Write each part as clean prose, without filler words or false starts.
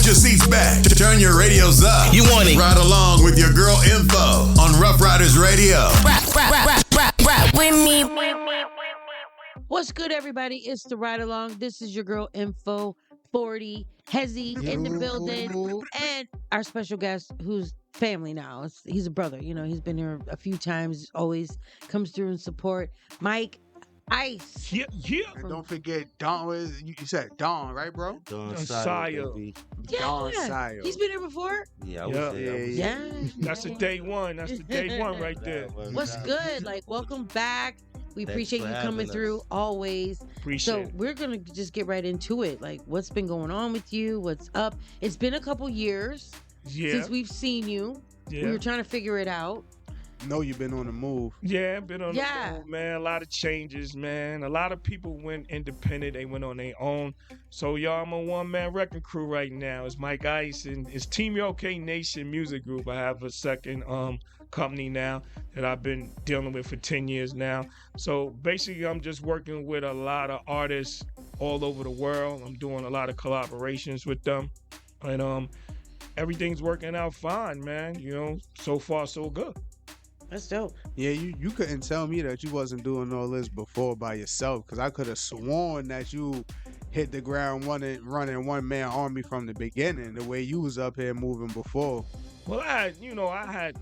your seats back. Turn your radios up. You want it? Ride along with your girl Info on Rough Riders Radio. Rap with me. What's good, everybody? It's the Ride Along. This is your girl Info 40 Hezzy in the building, and our special guest, who's family now. He's a brother. You know, he's been here a few times. Always comes through and support. Mike Ice. Yeah. And don't forget Don. You said Don, right, bro? Don Sayo. Yeah, Don Sayo. he's been here before. Yeah, I was there. Yeah. That's the day one. That's the day one right there. What's good? Like, welcome back. We appreciate you coming through always. Appreciate So we're gonna just get right into it. Like, what's been going on with you? What's up? It's been a couple years since we've seen you. Yeah. We were trying to figure it out. Know you've been on the move. Yeah, been on the move, man. A lot of changes, man. A lot of people went independent. They went on their own. So, y'all, I'm a one-man wrecking crew right now. It's Mike Ice and it's Team OK Nation Music Group. I have a second company now that I've been dealing with for 10 years now. So, basically, I'm just working with a lot of artists all over the world. I'm doing a lot of collaborations with them. And everything's working out fine, man. You know, so far, so good. That's dope. Yeah, you couldn't tell me that you wasn't doing all this before by yourself, because I could have sworn that you hit the ground running one-man army from the beginning, the way you was up here moving before. Well, I had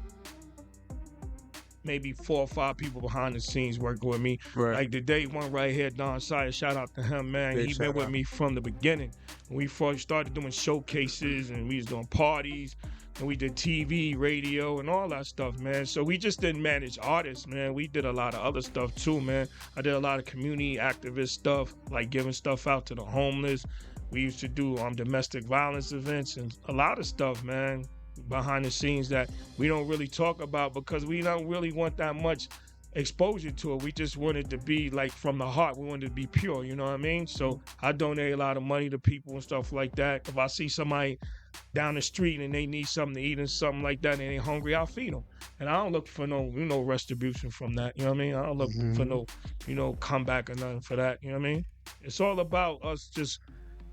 maybe 4 or 5 people behind the scenes working with me. Right. Like the day one right here, Don Sayer, shout out to him, man. He been with me from the beginning. When we first started doing showcases and we was doing parties and we did TV, radio, and all that stuff, man. So we just didn't manage artists, man. We did a lot of other stuff too, man. I did a lot of community activist stuff, like giving stuff out to the homeless. We used to do domestic violence events and a lot of stuff, man, behind the scenes that we don't really talk about because we don't really want that much exposure to it. We just wanted to be like from the heart. We wanted to be pure, you know what I mean? So I donate a lot of money to people and stuff like that. If I see somebody down the street and they need something to eat and something like that and they hungry, I'll feed them. And I don't look for no, retribution from that, you know what I mean? I don't look for no, comeback or nothing for that, you know what I mean? It's all about us just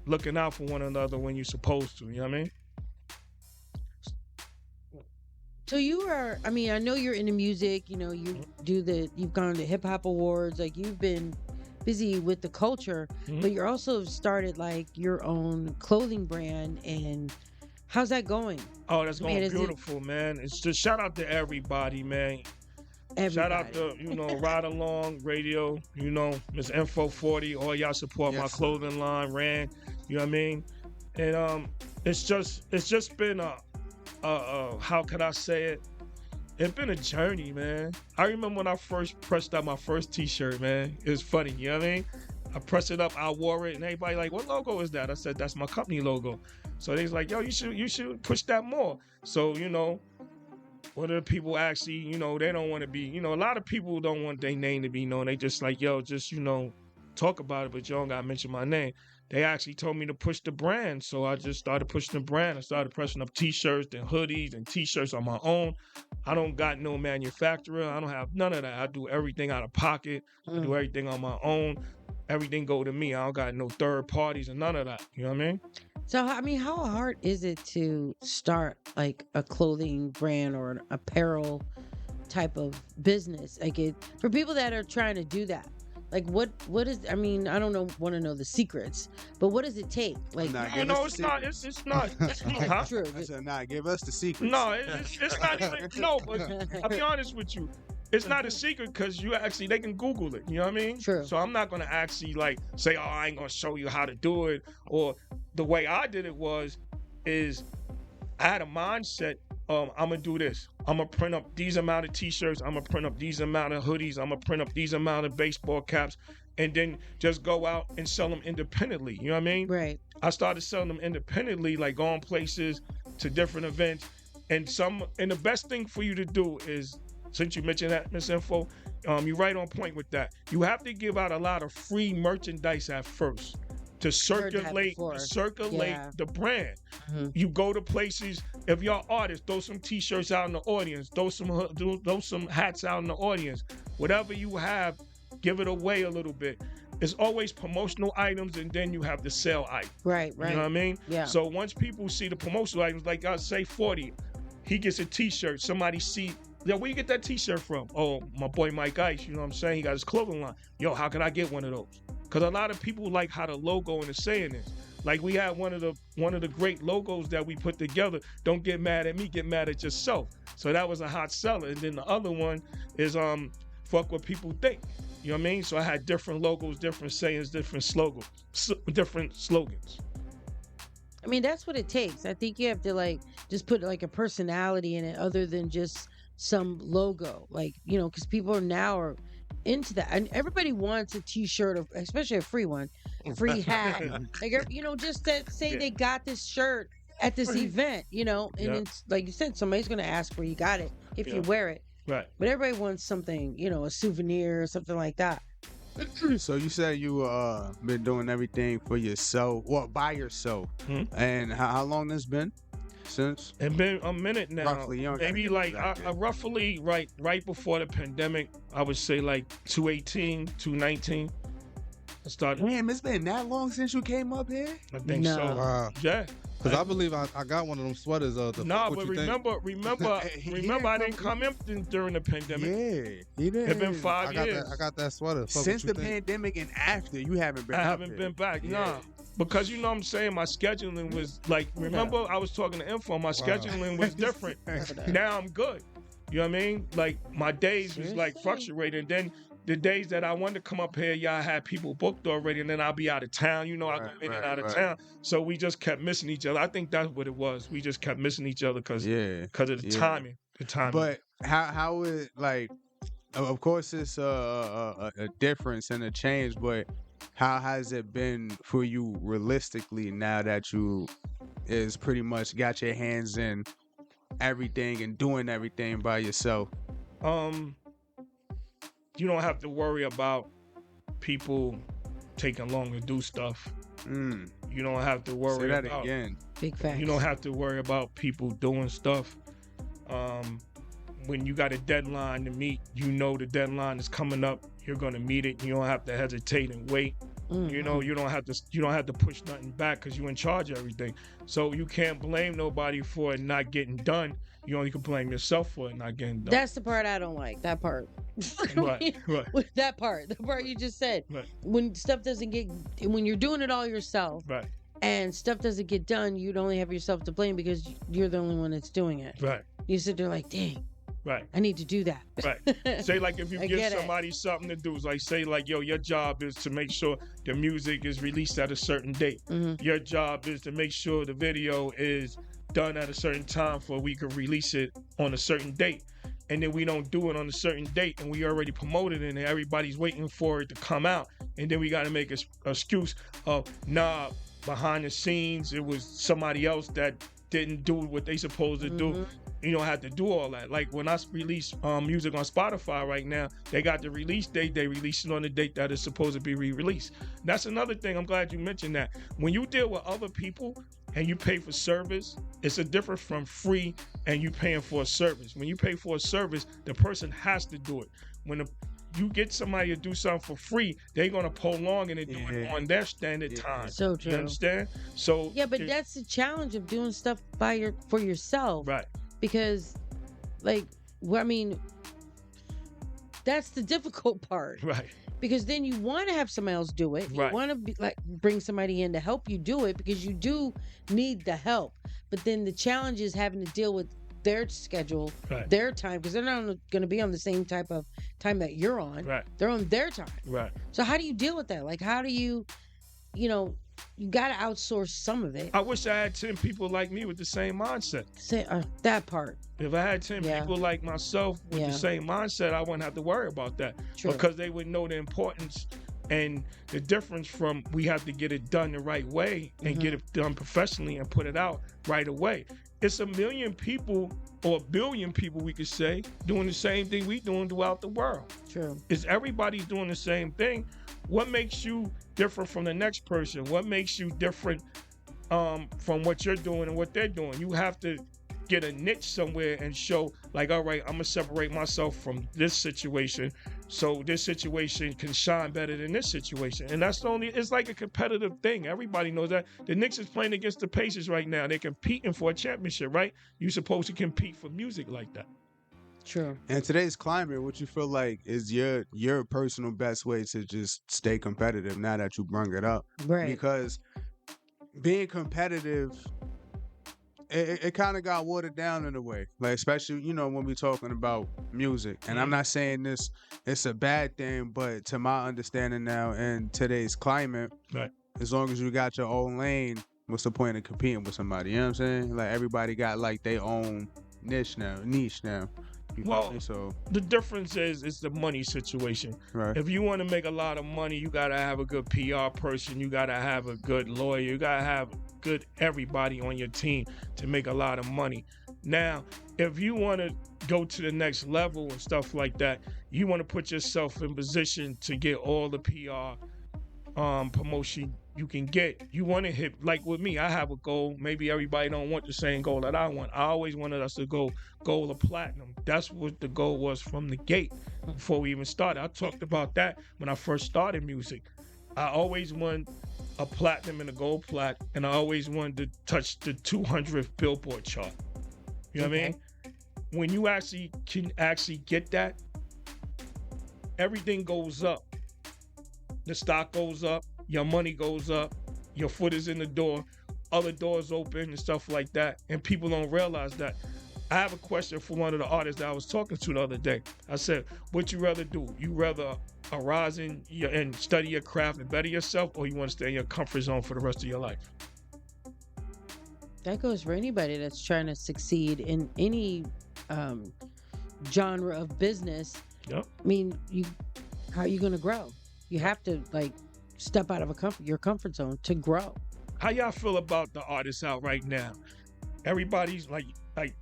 looking out for one another when you're supposed to, you know what I mean? So you are, I mean, I know you're into music, you know, you've gone to hip hop awards, like you've been busy with the culture, but you're also started like your own clothing brand, and how's that going? Oh, that's going beautiful, man. It's just shout out to everybody, man. Shout out to, Ride Along Radio, Miss Info 40, all y'all support my clothing line, Rand, you know what I mean? And it's just been how could I say it? It's been a journey, man. I remember when I first pressed out my first t-shirt, man. It was funny, you know what I mean? I pressed it up, I wore it, and everybody like, what logo is that? I said, that's my company logo. So they was like, yo, you should push that more. So, one of the people actually, they don't want to be, a lot of people don't want their name to be known. They just like, yo, just, talk about it, but you don't got to mention my name. They actually told me to push the brand, so I just started pushing the brand. I started pressing up t-shirts and hoodies and t-shirts on my own. I don't got no manufacturer. I don't have none of that. I do everything out of pocket. I do everything on my own. Everything go to me. I don't got no third parties and none of that. You know what I mean? So, I mean, how hard is it to start like a clothing brand or an apparel type of business? Like for people that are trying to do that. Like what is, I mean, I don't want to know the secrets, but what does it take? Like, it's not. Huh? True. I said, nah, give us the secrets. No, it's not even, but I'll be honest with you. It's not a secret because they can Google it. You know what I mean? True. So I'm not going to actually say, oh, I ain't going to show you how to do it. Or the way I did it is I had a mindset. I'm going to do this. I'm going to print up these amount of t-shirts. I'm going to print up these amount of hoodies. I'm going to print up these amount of baseball caps and then just go out and sell them independently. You know what I mean? Right. I started selling them independently, like going places to different events. And the best thing for you to do is, since you mentioned that, Miss Info, you're right on point with that. You have to give out a lot of free merchandise at first to circulate the brand. Mm-hmm. You go to places, if you're an artist, throw some t-shirts out in the audience, throw some hats out in the audience. Whatever you have, give it away a little bit. it's always promotional items, and then you have the sale item. Right. You know what I mean? Yeah. So once people see the promotional items, like I say 40, he gets a t-shirt. Somebody see, yo, where you get that t-shirt from? Oh, my boy Mike Ice, you know what I'm saying? He got his clothing line. Yo, how can I get one of those? Because a lot of people like how the logo and the saying is. Like we had one of the great logos that we put together. Don't get mad at me, get mad at yourself. So that was a hot seller. And then the other one is fuck what people think. You know what I mean? So I had different logos, different sayings, different slogans. I mean, that's what it takes. I think you have to like just put like a personality in it other than just some logo. Like, you know, because people are into that. And everybody wants a t-shirt, or especially a free one, free hat. Like, you know, just to say they got this shirt at this event, you know, and it's like you said, somebody's going to ask where you got it if you wear it. Right. But everybody wants something, you know, a souvenir or something like that. So you said you been doing everything for yourself, well, by yourself. And how long this been since? It's been a minute now. Roughly, maybe like roughly right before the pandemic. I would say like 2018, 2019. I started. Damn, it's been that long since you came up here? I think so. Wow. Yeah. Because I believe I got one of them sweaters. Nah, but remember, I didn't come in during the pandemic. Yeah, he did. It's been 5 years. I got that sweater. Since the pandemic and after, you haven't been. I haven't been back. Nah. Because you know what I'm saying, my scheduling was like, remember I was talking to Info, my scheduling was different. Now I'm good. You know what I mean? Like my days was like fluctuating. Then the days that I wanted to come up here, y'all had people booked already, and then I'll be out of town. You know, I go in and out of town. So we just kept missing each other. I think that's what it was. We just kept missing each other because of the timing. The timing. But how is, like, of course it's a difference and a change, but how has it been for you realistically now that you is pretty much got your hands in everything and doing everything by yourself? You don't have to worry about people taking long to do stuff. You don't have to worry Say that about again. Big facts. You don't have to worry about people doing stuff. When you got a deadline to meet, you know the deadline is coming up. You're gonna meet it. You don't have to hesitate and wait. You know, you don't have to push nothing back because you're in charge of everything. So you can't blame nobody for it not getting done. You only can blame yourself for it not getting done. That's the part I don't like. That part. Right. That part. The part you just said. Right. When stuff doesn't get, when you're doing it all yourself, Right. and stuff doesn't get done, you'd only have yourself to blame because you're the only one that's doing it. Right. You sit there like, dang. Right. I need to do that. Right. Say like if you I give get it. somebody something to do, like say like, yo, your job is to make sure the music is released at a certain date. Your job is to make sure the video is done at a certain time for we can release it on a certain date. And then we don't do it on a certain date and we already promoted it and everybody's waiting for it to come out. And then we got to make an excuse of, nah, behind the scenes, it was somebody else that didn't do what they supposed to do. You don't have to do all that. Like when I release music on Spotify right now, they got the release date. They release it on the date that is supposed to be re-released. That's another thing. I'm glad you mentioned that. When you deal with other people and you pay for service, it's a difference from free and you paying for a service. When you pay for a service, the person has to do it. When you get somebody to do something for free, they're going to prolong it and do it on their standard time. So true. You understand? So yeah, but that's the challenge of doing stuff for yourself. Right. Because, like, well, I mean, that's the difficult part. Right. Because then you want to have somebody else do it. You want to be like bring somebody in to help you do it because you do need the help. But then the challenge is having to deal with their schedule, their time, because they're not going to be on the same type of time that you're on. Right. They're on their time. Right. So how do you deal with that? Like, how do you know, you got to outsource some of it. I wish I had 10 people like me with the same mindset. Say that part. If I had 10 people like myself with the same mindset, I wouldn't have to worry about that. True. Because they would know the importance and the difference from we have to get it done the right way and get it done professionally and put it out right away. It's a million people or a billion people, we could say, doing the same thing we doing throughout the world. True. Is everybody doing the same thing? What makes you different from the next person? What makes you different from what you're doing and what they're doing? You have to get a niche somewhere and show like, all right, I'm gonna separate myself from this situation so this situation can shine better than this situation. And that's the only, it's like a competitive thing. Everybody knows that. The Knicks is playing against the Pacers right now. They're competing for a championship, right? You're supposed to compete for music like that. True. In today's climate, what you feel like is your personal best way to just stay competitive now that you brung it up? Right. Because being competitive, it kind of got watered down in a way, like especially when we're talking about music. And I'm not saying it's a bad thing, but to my understanding now in today's climate, right, as long as you got your own lane, what's the point of competing with somebody? You know what I'm saying? Like everybody got like their own niche now. Well, so the difference is it's the money situation. Right. If you want to make a lot of money, you gotta have a good PR person. You gotta have a good lawyer. You gotta have good everybody on your team to make a lot of money. Now, if you want to go to the next level and stuff like that, you want to put yourself in position to get all the PR promotion you can get. You want to hit, like with me, I have a goal. Maybe everybody don't want the same goal that I want. I always wanted us to go gold or platinum. That's what the goal was from the gate before we even started. I talked about that when I first started music. I always wanted a platinum and a gold plat, and I always wanted to touch the 200th Billboard chart. You know what I mean? When you can get that, everything goes up. The stock goes up, your money goes up, your foot is in the door, other doors open and stuff like that, and people don't realize that. I have a question for one of the artists that I was talking to the other day. I said, what you rather do? You rather arise and study your craft and better yourself, or you want to stay in your comfort zone for the rest of your life? That goes for anybody that's trying to succeed in any genre of business. Yep. I mean, how are you going to grow? You have to step out of your comfort zone to grow. How y'all feel about the artists out right now? Everybody's like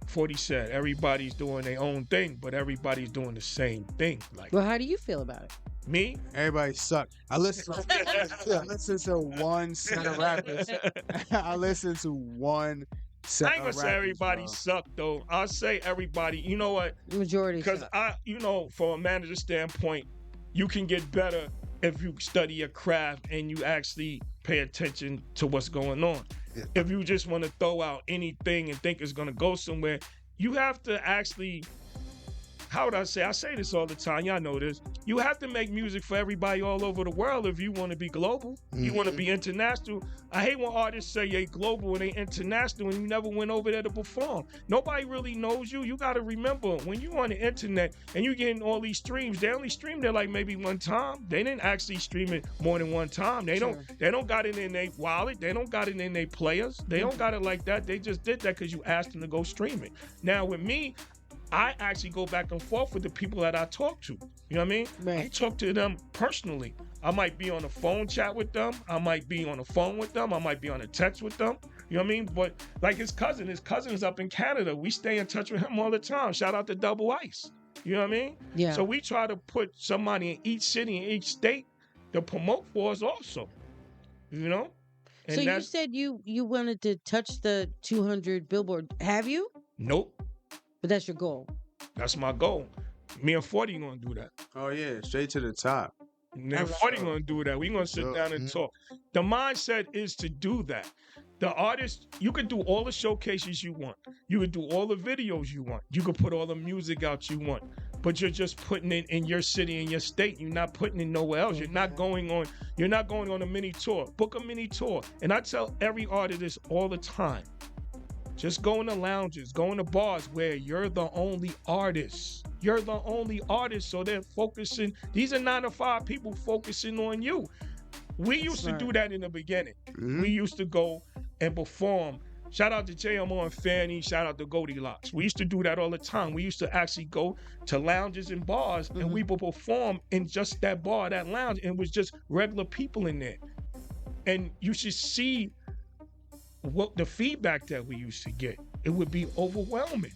40 said, everybody's doing their own thing, but everybody's doing the same thing. Well, how do you feel about it? Me? Everybody suck. I listen to one set of rappers. I listen to one set I ain't gonna of say rappers, everybody bro. suck though. I'll say everybody. You know what? The majority. Because suck. from a manager standpoint, you can get better if you study your craft and you actually pay attention to what's going on. Yeah. If you just want to throw out anything and think it's going to go somewhere, you have to actually, how would I say this all the time, y'all know this, you have to make music for everybody all over the world if you want to be global. Mm-hmm. You want to be international. I hate when artists say they global and they international and you never went over there to perform. Nobody really knows you. You got to remember, when you on the internet and you getting all these streams, they only streamed it like maybe one time. They didn't actually stream it more than one time. They don't got it in their wallet. They don't got it in their players. They don't got it like that. They just did that because you asked them to go stream it. Now with me, I actually go back and forth with the people that I talk to. You know what I mean? Right. I talk to them personally. I might be on a phone chat with them. I might be on the phone with them. I might be on a text with them. You know what I mean? But like his cousin is up in Canada. We stay in touch with him all the time. Shout out to Double Ice. You know what I mean? Yeah. So we try to put somebody in each city, in each state to promote for us also. You know? And so you said you wanted to touch the 200 Billboard. Have you? Nope. But that's your goal. That's my goal. Me and 40 gonna do that. Oh yeah, straight to the top. Me and 40 gonna do that. We gonna sit down and talk. The mindset is to do that. The artist, you can do all the showcases you want. You can do all the videos you want. You can put all the music out you want. But you're just putting it in your city, in your state. You're not putting it nowhere else. You're not going on a mini tour. Book a mini tour. And I tell every artist this all the time. Just go in the lounges, go in the bars where you're the only artist. You're the only artist, so they're focusing. These are 9-to-5 people focusing on you. We used to do that in the beginning. Mm-hmm. We used to go and perform. Shout out to JMO and Fanny. Shout out to Goldilocks. We used to do that all the time. We used to actually go to lounges and bars, and we would perform in just that bar, that lounge, and it was just regular people in there. And you should see what the feedback that we used to get. It would be overwhelming.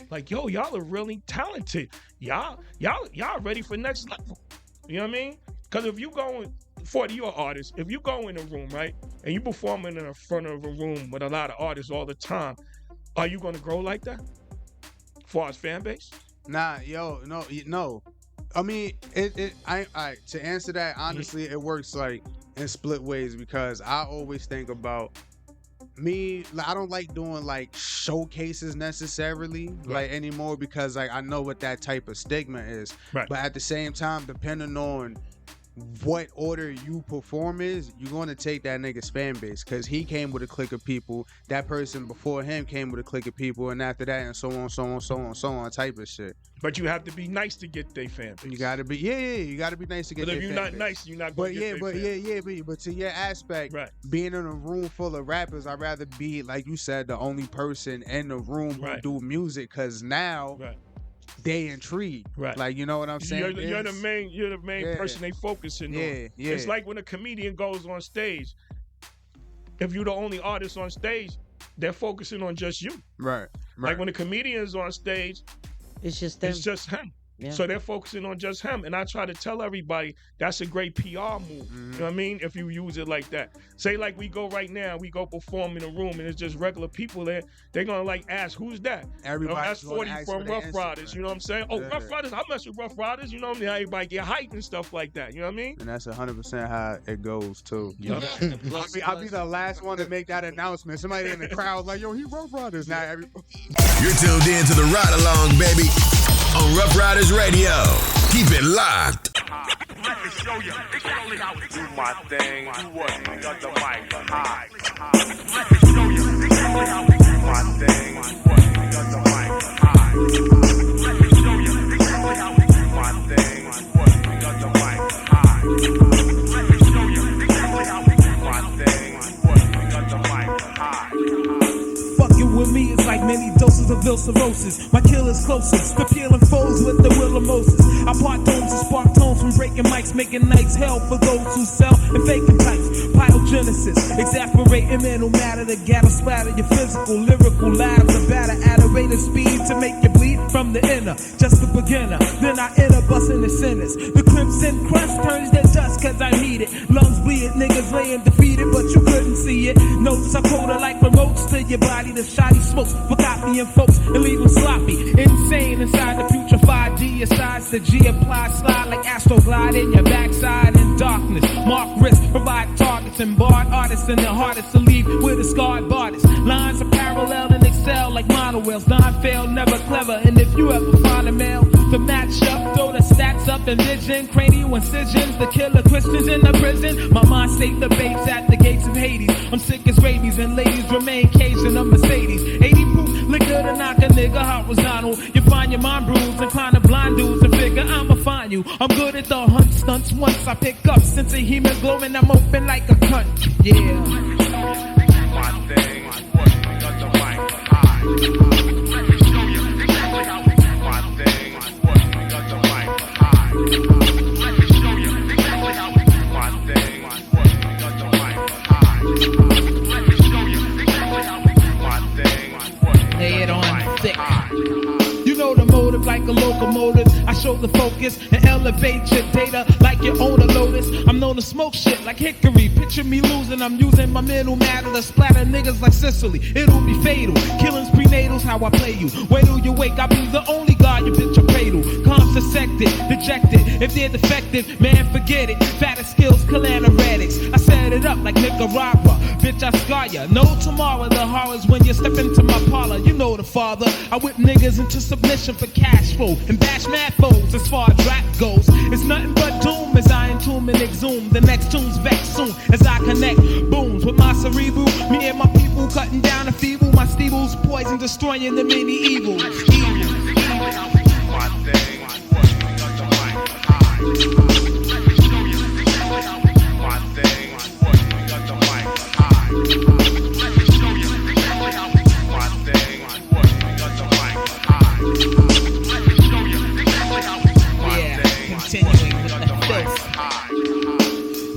Like, yo, y'all are really talented. Y'all ready for next level. You know what I mean? Because if you go, 40, you're an artist. If you go in a room, right, and you performing in the front of a room with a lot of artists all the time, Are you gonna grow like that? As far as fan base? Nah, no. I mean, to answer that honestly, it works like in split ways because I always think about me. Like, I don't like doing like showcases necessarily like anymore because like I know what that type of stigma is. Right. But at the same time, depending on what order you perform is, you're going to take that nigga's fan base because he came with a clique of people. That person before him came with a clique of people, and after that, and so on type of shit. But you have to be nice to get their fan base. You got to be, you got to be nice to get. But if you're not nice, you're not going to get their fan base. But to your aspect, being in a room full of rappers, I'd rather be, like you said, the only person in the room who do music because now. They intrigued, like, you know what I'm saying? You're the main person they focusing on. It's like when a comedian goes on stage. If you're the only artist on stage, they're focusing on just you. Right. Like when a comedian is on stage, it's just them. It's just him. Yeah. So they're focusing on just him. And I try to tell everybody that's a great PR move. Mm-hmm. You know what I mean? If you use it like that. Say like we go right now, we go perform in a room and it's just regular people there. They're going to like ask, who's that? Everybody's that's 40 from Rough Riders. You know what I'm saying? Oh, Rough Riders, I mess with Rough Riders. You know what I mean? Everybody get hyped and stuff like that. You know what I mean? And that's 100% how it goes too. Yeah. I'll be the last one to make that announcement. Somebody in the crowd like, yo, he Rough Riders. Now everybody. You're tuned in to the Ride Along, baby, on Rough Riders Radio. Keep it locked. Let me show you exactly how to do my thing. Do what? I got the mic high. Let me show you exactly how to do my thing. Do what? I got the mic high. Let me show you exactly how to do my thing. Do what? I got the mic high. Let me show you exactly how to do my thing. Do what? I got the mic high. Fucking with me is like many doses of ill cirrhosis. My killer's closest, the peeling foes with the will of Moses. I part tones and spark tones from breaking mics, making nights hell for those who sell and faking types. Pyogenesis, exasperating mental matter to gather splatter your physical, lyrical lives of batter at a rate of speed to make you bleed from the inner. Just a beginner, then I enter busting the sinners. The crimson crust turns to dust cause I need it. Lungs bleed, niggas laying defeated, but you couldn't see it. Notes are colder like remotes to your body. The shoddy smokes for copying folks and leave them sloppy. Insane inside the future 5G asides the G apply slide like Astroglide in your backside in darkness. Mark risk, provide targets and barred artists and the hardest to leave with a scarred artist. Lines are parallel and excel like monowells. Non-fail, never clever. And if you ever find a male to match up, throw the stats up and vision. Cranial incisions, the killer Christians in the prison. My mind state debates at the gates of Hades. I'm sick as rabies and ladies remain caged in a Mercedes. 80 proof, liquor to knock a nigga horizontal. You find your mind bruised, inclined to blind dudes and figure I'ma find you. I'm good at the hunt stunts. Once I pick up sense of hemoglobin, I'm open like a cunt. Yeah. My thing, what? I got the mic high. Let me show you exactly how we do my thing. What? I got the mic high. Let me show you exactly how we do my thing. What? I got the mic high. Let me show you exactly how we do my thing. What? Lay it on thick. You know the motive like a locomotive. I show the focus and elevate your data like you own a Lotus. I'm known to smoke shit like hickory. Picture me losing, I'm using my mental matter to splatter niggas like Sicily. It'll be fatal. Killings prenatals, how I play you. Wait till you wake, I'll be the only god you bitch your cradle. Calm, suspected, dejected. If they're defective, man, forget it. Fatter skills, calanaretics. I set it up like Nicaragua. Bitch, I scar ya. No tomorrow, the horrors when you step into my parlor. You know the father. I whip niggas into submission for cash flow and bash mad foes as far as rap goes. It's nothing but doom as I entomb and exhume. The next tune's vex soon as I connect booms with my cerebral. Me and my people cutting down the feeble. My steebles poison destroying the many evils. My thing, what? I got the mic high. Let me show you exactly how we do my thing. What? I got the mic high. Let me show you exactly how we do my thing. What? I got the mic high. Let me show you exactly how we do my thing. Continuing with the filth.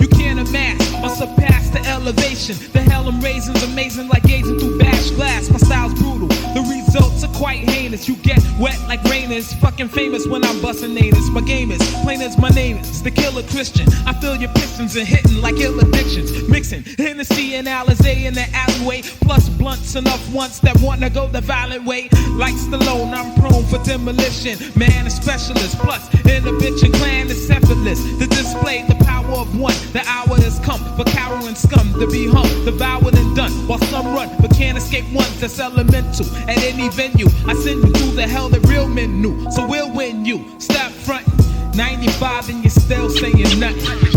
You can't amass or surpass the elevation. The hell I'm raising's amazing like gazing through bash glass. My style's brutal. The results are quite heinous. You get wet like rain is fucking famous when I'm busting natives. My game is plain as my name is the killer Christian. I feel your pistons and hitting like ill addictions. Mixing Hennessy and Alizé in the alleyway. Plus blunts enough once that wanna go the violent way. Like Stallone, I'm prone for demolition. Man, a specialist. Plus in the bitch and clan is effortless. To display the power of one. The hour has come for cowering scum to be hung, devoured and done. While some run, but can't escape ones that's elemental. At any venue, I send you through the hell that real men knew. So we'll win you. Stop frontin'. 95 and you're still saying nothing.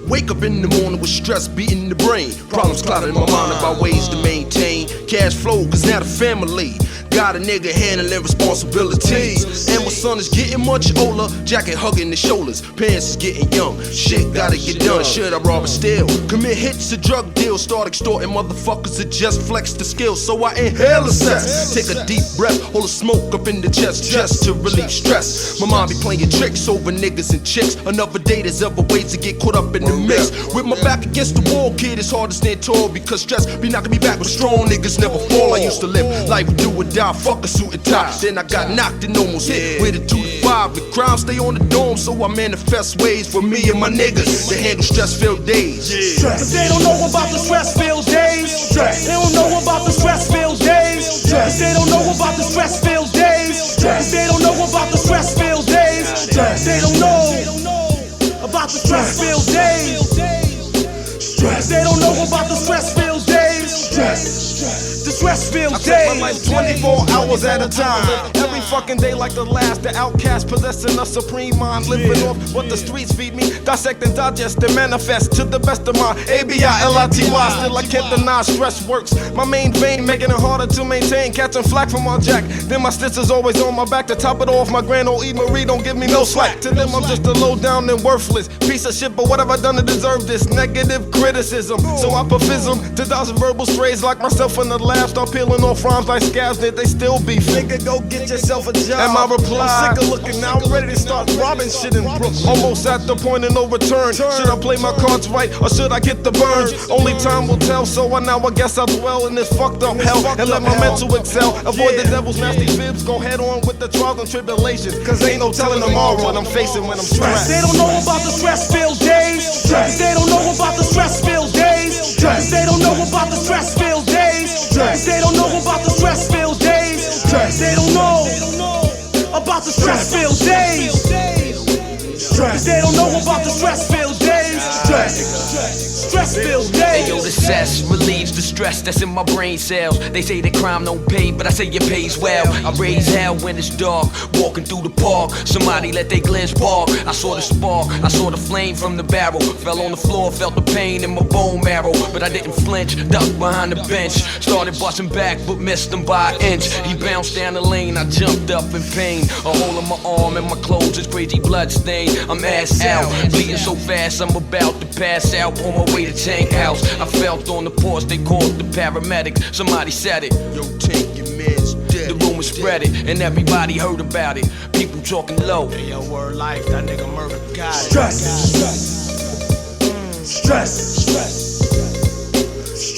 Wake up in the morning with stress beating the brain. Problems clouding my mind about ways to maintain cash flow, cause now the family got a nigga handling responsibilities. And my son is getting much older, jacket hugging the shoulders, parents is getting young. Shit gotta get done, should I rob or steal? Commit hits, a drug deal, start extorting motherfuckers that just flex the skills. So I inhale the sex, take a deep breath, hold a smoke up in the chest just to relieve stress. My mind be playing tricks over niggas and chicks. Another day there's other ways to get caught up in the mix. With my back against the wall, kid, it's hard to stand tall because stress be knocking me back, but strong niggas never fall. I used to live life do or die, fuck a suit and tie. Then I got knocked and almost hit with a 2 to 5. The crime stay on the dome, so I manifest ways for me and my niggas to handle stress-filled days. But they don't know about the stress-filled days. They don't know about the stress-filled days. They don't know about the stress-filled days. They don't know about the stress-filled days. They don't know about the stress-filled days. They don't know about the stress-filled days. The stress-filled days. I take my life 24 hours at a time. Every fucking day like the last. The outcast possessing a supreme mind, living off what the streets feed me. Dissect and digest and manifest to the best of my ABILITY. Still I can't deny stress works. My main vein making it harder to maintain. Catching flack from my jack. Then my stitches always on my back. To top it off, my grand old E. Marie don't give me no slack. To them I'm just a low down and worthless piece of shit. But what have I done to deserve this negative criticism? So I perfism to 1,000 verbal strays like myself in the lab. Start peeling off rhymes like scabs that they still be. Nigga, go get yourself a job. And my reply, I'm sick of looking now, I'm ready to start robbing shit in Brooklyn. Almost at the point of no return. Should I play my cards right or should I get the burn? Only time will tell, so I guess I'll dwell in this fucked up hell and let my mental excel. Avoid the devil's nasty fibs, go head on with the trials and tribulations. Cause ain't no telling tomorrow what I'm facing when I'm stressed. They don't know about the stress-filled days. They don't know about the stress-filled days. They don't know about the stress-filled days. They don't know about the stress-filled days. They don't know about the stress-filled days. They don't know about the stress-filled days. Stress-filled days. Hey yo, the cess relieves the stress that's in my brain cells. They say that crime don't pay, but I say it pays well. I raise hell when it's dark, walking through the park. Somebody let their glance bark. I saw the spark, I saw the flame from the barrel. Fell on the floor, felt the pain in my bone marrow. But I didn't flinch, ducked behind the bench. Started busting back, but missed him by an inch. He bounced down the lane, I jumped up in pain. A hole in my arm and my clothes is crazy blood stain. I'm ass out, bleeding so fast I'm about to pass out. On my way to Tank House, I felt on the porch, they called the paramedics. Somebody said it, yo, take your man's dead. The rumor spread it, and everybody heard about it. People talking low, hey, yo, word life, that nigga murdered, got it. Stress.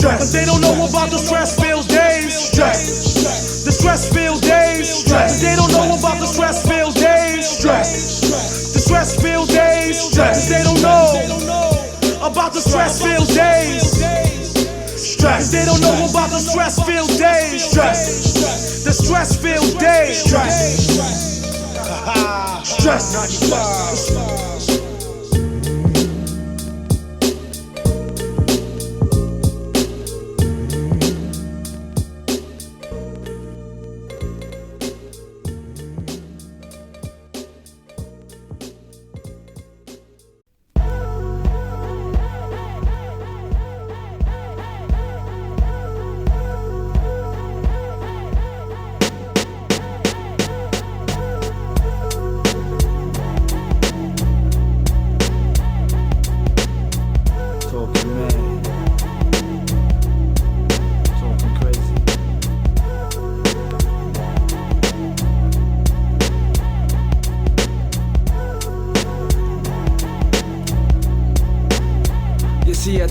But they don't know about the stress-filled days. The stress-filled days. They don't know about the stress-filled days. The stress-filled days. They don't know about the stress-filled days. They don't know about the stress-filled days. The stress-filled days. Stress.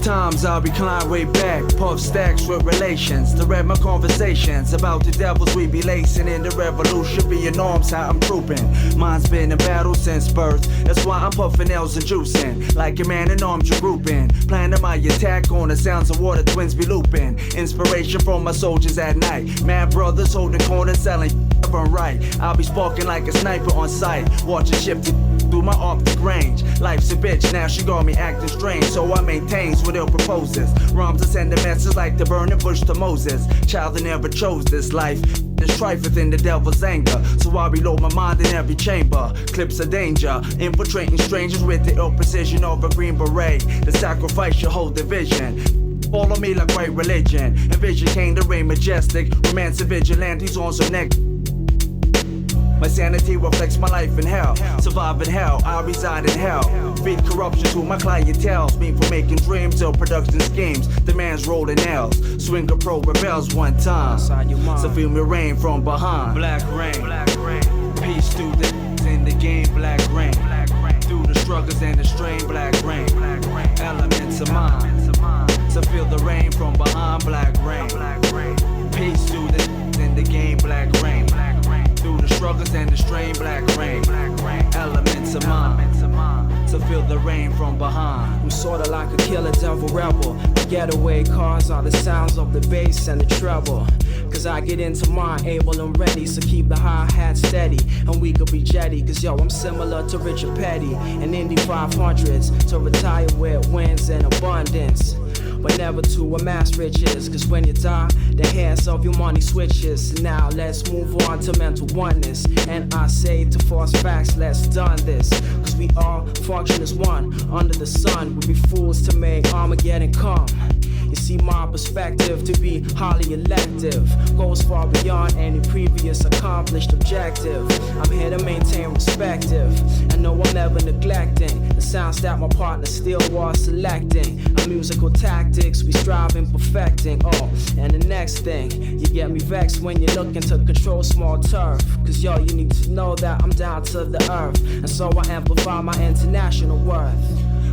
Times I'll recline way back, puff stacks with relations to read my conversations about the devils we be lacing in the revolution. Being norms how I'm trooping. Mine's been in battle since birth. That's why I'm puffing L's and juicing like a man in arms regrouping. Planning my attack on the sounds of water twins be looping. Inspiration from my soldiers at night. Mad brothers holding corners selling run right. I'll be sparking like a sniper on sight. Watching shifted through my optic range. Life's a bitch, now she got me acting strange. So I maintains what it proposes. Rhymes that send a message like the burning bush to Moses. Child that never chose this life. There's strife within the devil's anger, so I reload my mind in every chamber. Clips of danger, infiltrating strangers with the ill precision of a green beret. The sacrifice your whole division. Follow me like white religion. Envision came to reign majestic. Romance and vigilantes on some neck. My sanity reflects my life in hell. Survive in hell, I reside in hell. Feed corruption to my clientele. Me for making dreams till production schemes. The man's rolling nails. Swinger Pro rebels one time. So feel me rain from behind. Black rain. Peace through the in the game. Black rain. Through the struggles and the strain. Black rain. Elements of mine. So feel the rain from behind. Black rain. Peace through the in the game. Black rain. Through the struggles and the strain, black rain. Elements of mine, so feel the rain from behind. I'm sorta like a killer devil rebel. The getaway cars are the sounds of the bass and the treble. Cause I get into mine, able and ready. So keep the hi-hat steady, and we could be jetty. Cause yo, I'm similar to Richard Petty and Indy 500s. To retire with wins and abundance, but never to amass riches. Cause when you die, the hands of your money switches. Now let's move on to mental oneness. And I say to false facts, let's done this. Cause we all function as one under the sun. We'd be fools to make Armageddon come. You see, my perspective to be highly elective goes far beyond any previous accomplished objective. I'm here to maintain perspective. I know I'm never neglecting the sounds that my partner still was selecting. Our musical tactics we strive in perfecting. Oh, and the next thing, you get me vexed when you're looking to control small turf. Cause yo, you need to know that I'm down to the earth, and so I amplify my international worth.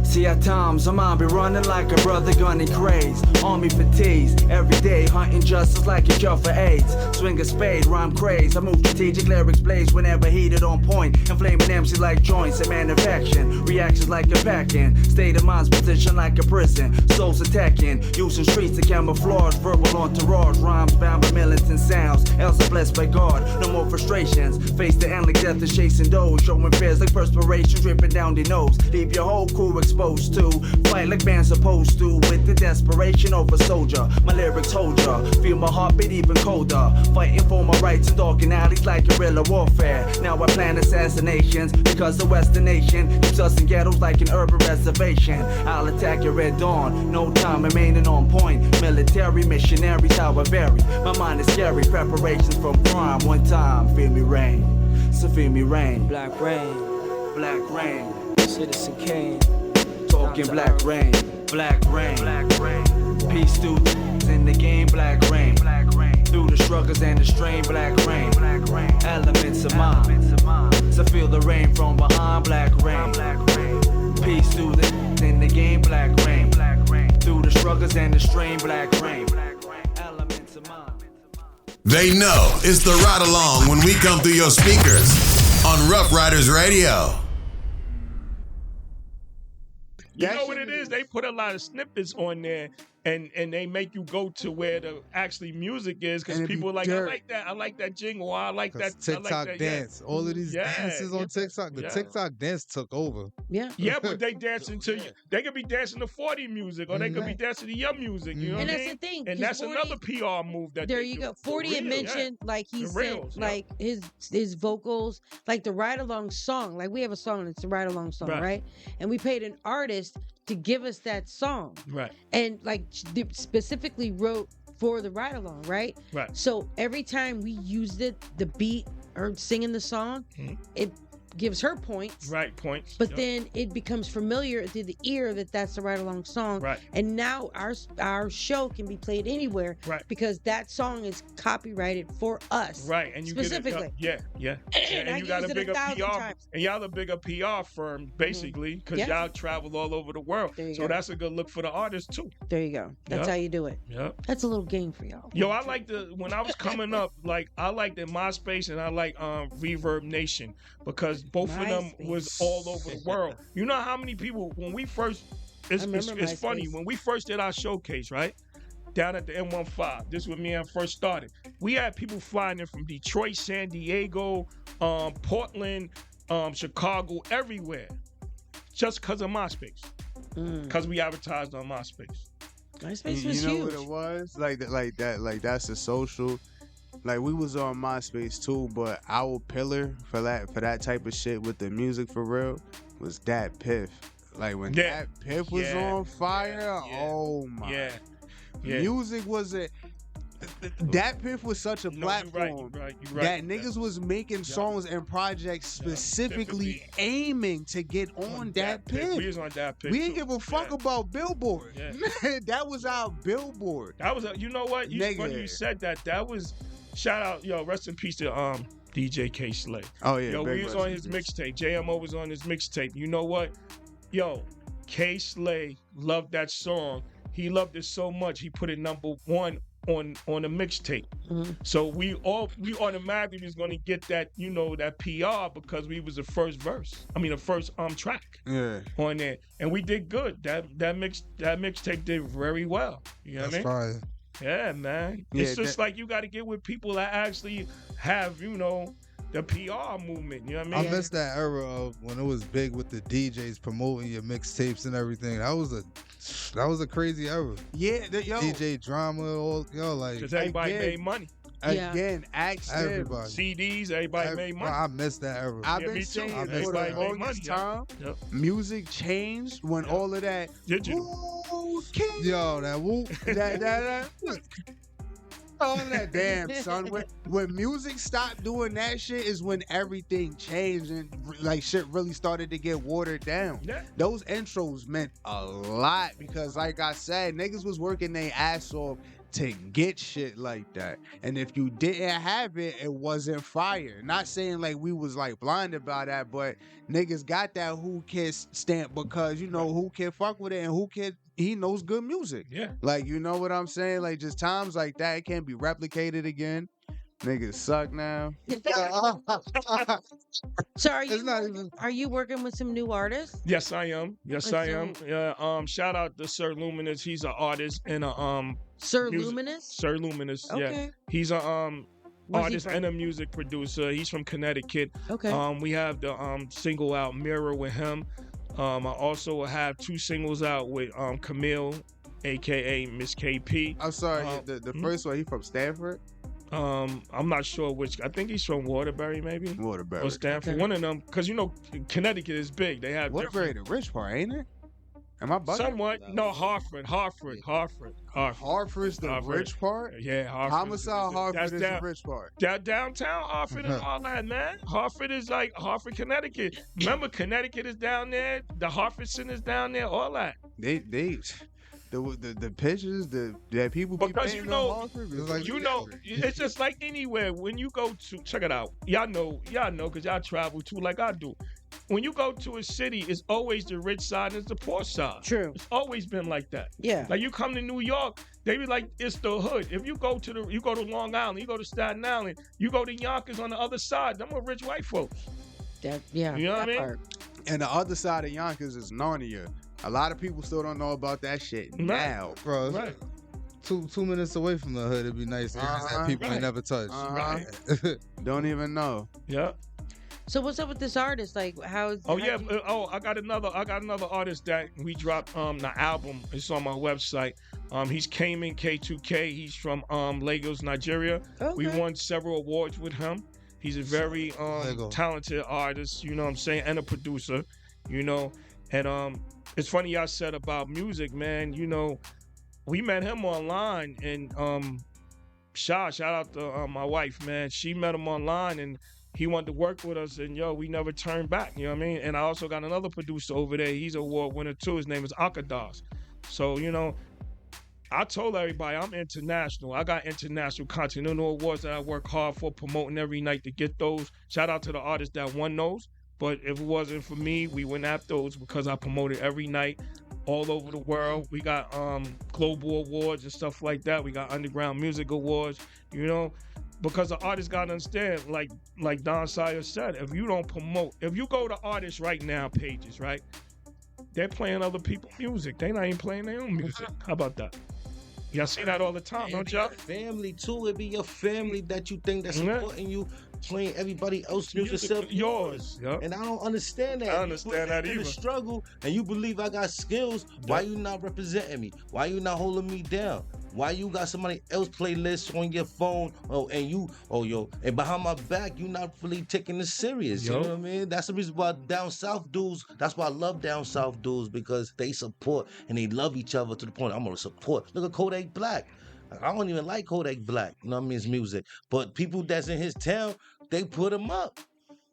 See, at times, I might be running like a brother gunning craze. Army fatigues, every day hunting justice like a cure for AIDS. Swing a spade, rhyme craze. I move strategic lyrics blaze whenever heated on point. Inflaming MCs like joints and manufacturing. Reactions like a packing. State of mind's position like a prison. Souls attacking, using streets to camouflage. Verbal entourage, rhymes bound by militant sounds. Else I'm blessed by God, no more frustrations. Face the end like death is chasing those. Showing fears like perspiration dripping down their nose. Leave your whole crew exposed to fight like man's supposed to, with the desperation of a soldier. My lyrics hold ya, feel my heartbeat even colder. Fighting for my rights in darkened alleys like guerrilla warfare. Now I plan assassinations because the Western nation keeps us in ghettos like an urban reservation. I'll attack your red dawn, no time remaining on point. Military missionaries, how I vary. My mind is scary, preparations from crime. One time, feel me rain, so feel me rain. Black rain, black rain. Citizen Kane. Talking black rain, black rain, black rain. Peace through in the game, black rain, black rain. Through the struggles and the strain, black rain, black rain. Elements of mine, so feel the rain from behind, black rain, black rain. Peace through in the game, black rain, black rain. Through the struggles and the strain, black rain, black rain. Elements of mine. They know it's the ride along when we come through your speakers on Rough Riders Radio. You know what it is? They put a lot of snippets on there, and they make you go to where the actually music is, because people like, I like that jingle, I like that TikTok I like that, dance. Yeah. All of these dances on TikTok. The TikTok dance took over. Yeah. Yeah, but they dancing to you. They could be dancing to 40 music, or they could be dancing to your music. You know and what I that's mean? the thing. And that's 40, another PR move that there they you do. go. 40 had mentioned like he said, like his vocals, like the ride along song. Like we have a song, it's a ride along song, right? And we paid an artist to give us that song, right? And like specifically wrote for the ride along, right? Right. So every time we used it, the beat or singing the song, it gives her points. Right, points. But then it becomes familiar to the ear that that's the ride along song. Right. And now our show can be played anywhere. Right. Because that song is copyrighted for us. Right. And you specifically. Get and you got a bigger PR. And y'all a bigger PR firm, basically, because y'all travel all over the world. So that's a good look for the artist too. There you go. That's how you do it. Yeah. That's a little game for y'all. Yo, I like when I was coming up, like I liked the MySpace and I like Reverb Nation, because both of them was all over the world. You know how many people, when we first, it's funny, when we first did our showcase, right? Down at the M15, this was me when I first started. We had people flying in from Detroit, San Diego, Portland, Chicago, everywhere, just because of MySpace. Because we advertised on MySpace. MySpace was huge. You know what it was? Like that's a social. Like we was on MySpace too, but our pillar for that type of shit with the music for real was Dat Piff. Like when Dat Piff was on fire, oh my. Music was a Dat Piff was such a platform you're right. that niggas was making songs and projects specifically aiming to get on Dat Piff. We was on Dat Piff. We didn't give a fuck about Billboard. That was our Billboard. That was you know what? When you said that, that was shout out, rest in peace to DJ K Slay. Oh yeah. We was on his mixtape. JMO was on his mixtape. You know what? K Slay loved that song. He loved it so much he put it number 1 on a mixtape. So we automatically was gonna get that, that PR because we was the first the first track on there. And we did good. That mixtape did very well. You know what I mean? Fire. Yeah, man. It's just like you gotta get with people that actually have, the PR movement, you know what I mean? I missed that era of when it was big with the DJs promoting your mixtapes and everything. That was a crazy era. Yeah, DJ drama, because everybody made money. Again, ask everybody. CDs, everybody made money. I missed that era. I've been saying for the longest time, music changed when all of that. Did you? Yo, that whoop. that all that damn son. When music stopped doing that shit is when everything changed and like shit really started to get watered down. Those intros meant a lot because like I said, niggas was working their ass off to get shit like that. And if you didn't have it, it wasn't fire. Not saying like we was like blinded by that, but niggas got that Who Can stamp because who can fuck with it and he knows good music. Yeah. Like, you know what I'm saying? Like just times like that, it can't be replicated again. Niggas suck now. So are you working with some new artists? Yes, I am. I am. Yeah. Shout out to Sir Luminous. He's an artist and a Sir Luminous? Sir Luminous. Okay. Yeah. He's a artist and a music producer. He's from Connecticut. Okay. We have the single out Mirror with him. I also have 2 singles out with Camille, aka Miss KP. I'm sorry, the first one, he from Stanford? I'm not sure which. I think he's from Waterbury, maybe. Waterbury. Or Stanford. Okay. One of them, because Connecticut is big. They have Waterbury, the rich part, ain't it? Am I bugging? Somewhat. No, Hartford. Hartford's the rich part? Yeah, Hartford. Homicide Hartford is the rich part. Downtown Hartford and all that, man. Hartford is like Hartford, Connecticut. Remember, Connecticut is down there. The Hartford Center is down there. All that. The pictures that people be because painting on Hartford, it's just like anywhere. When you go to check it out, y'all know, because y'all travel too, like I do. When you go to a city, it's always the rich side and it's the poor side. True. It's always been like that. Yeah. Like you come to New York, they be like, it's the hood. If you go to Long Island, you go to Staten Island, you go to Yonkers on the other side, them are rich white folks. You know what I mean? Part. And the other side of Yonkers is Narnia. A lot of people still don't know about that shit now. Bro, right. 2 minutes away from the hood, it'd be nice to have people ain't never touched. Right. Don't even know. Yeah. So what's up with this artist? Like, I got another artist that we dropped the album. It's on my website. He's Cayman K2K. He's from Lagos, Nigeria. Okay. We won several awards with him. He's a very talented artist, you know what I'm saying, and a producer, and it's funny y'all said about music, man. We met him online, and shout out to my wife, man. She met him online, and he wanted to work with us, and we never turned back. You know what I mean? And I also got another producer over there. He's an award winner too. His name is Akadas. So I told everybody I'm international. I got international continental awards that I work hard for, promoting every night to get those. Shout out to the artists that won those. But if it wasn't for me, we wouldn't have those because I promoted every night all over the world. We got global awards and stuff like that. We got underground music awards, because the artists got to understand, like Don Sire said, if you don't promote, if you go to artists right now pages, right, they're playing other people's music. They're not even playing their own music. How about that? Y'all see that all the time, don't y'all? Family too. It be your family that you think that's supporting you, playing everybody else's music except yours. Yep. And I don't understand that. I understand that either. In the struggle, and you believe I got skills, why you not representing me? Why you not holding me down? Why you got somebody else playlist on your phone? And behind my back, you not really taking this serious. You know what I mean? That's the reason why down south dudes. That's why I love down south dudes, because they support and they love each other to the point I'm gonna support. Look at Kodak Black. I don't even like Kodak Black. You know what I mean? His music, but people that's in his town, they put him up.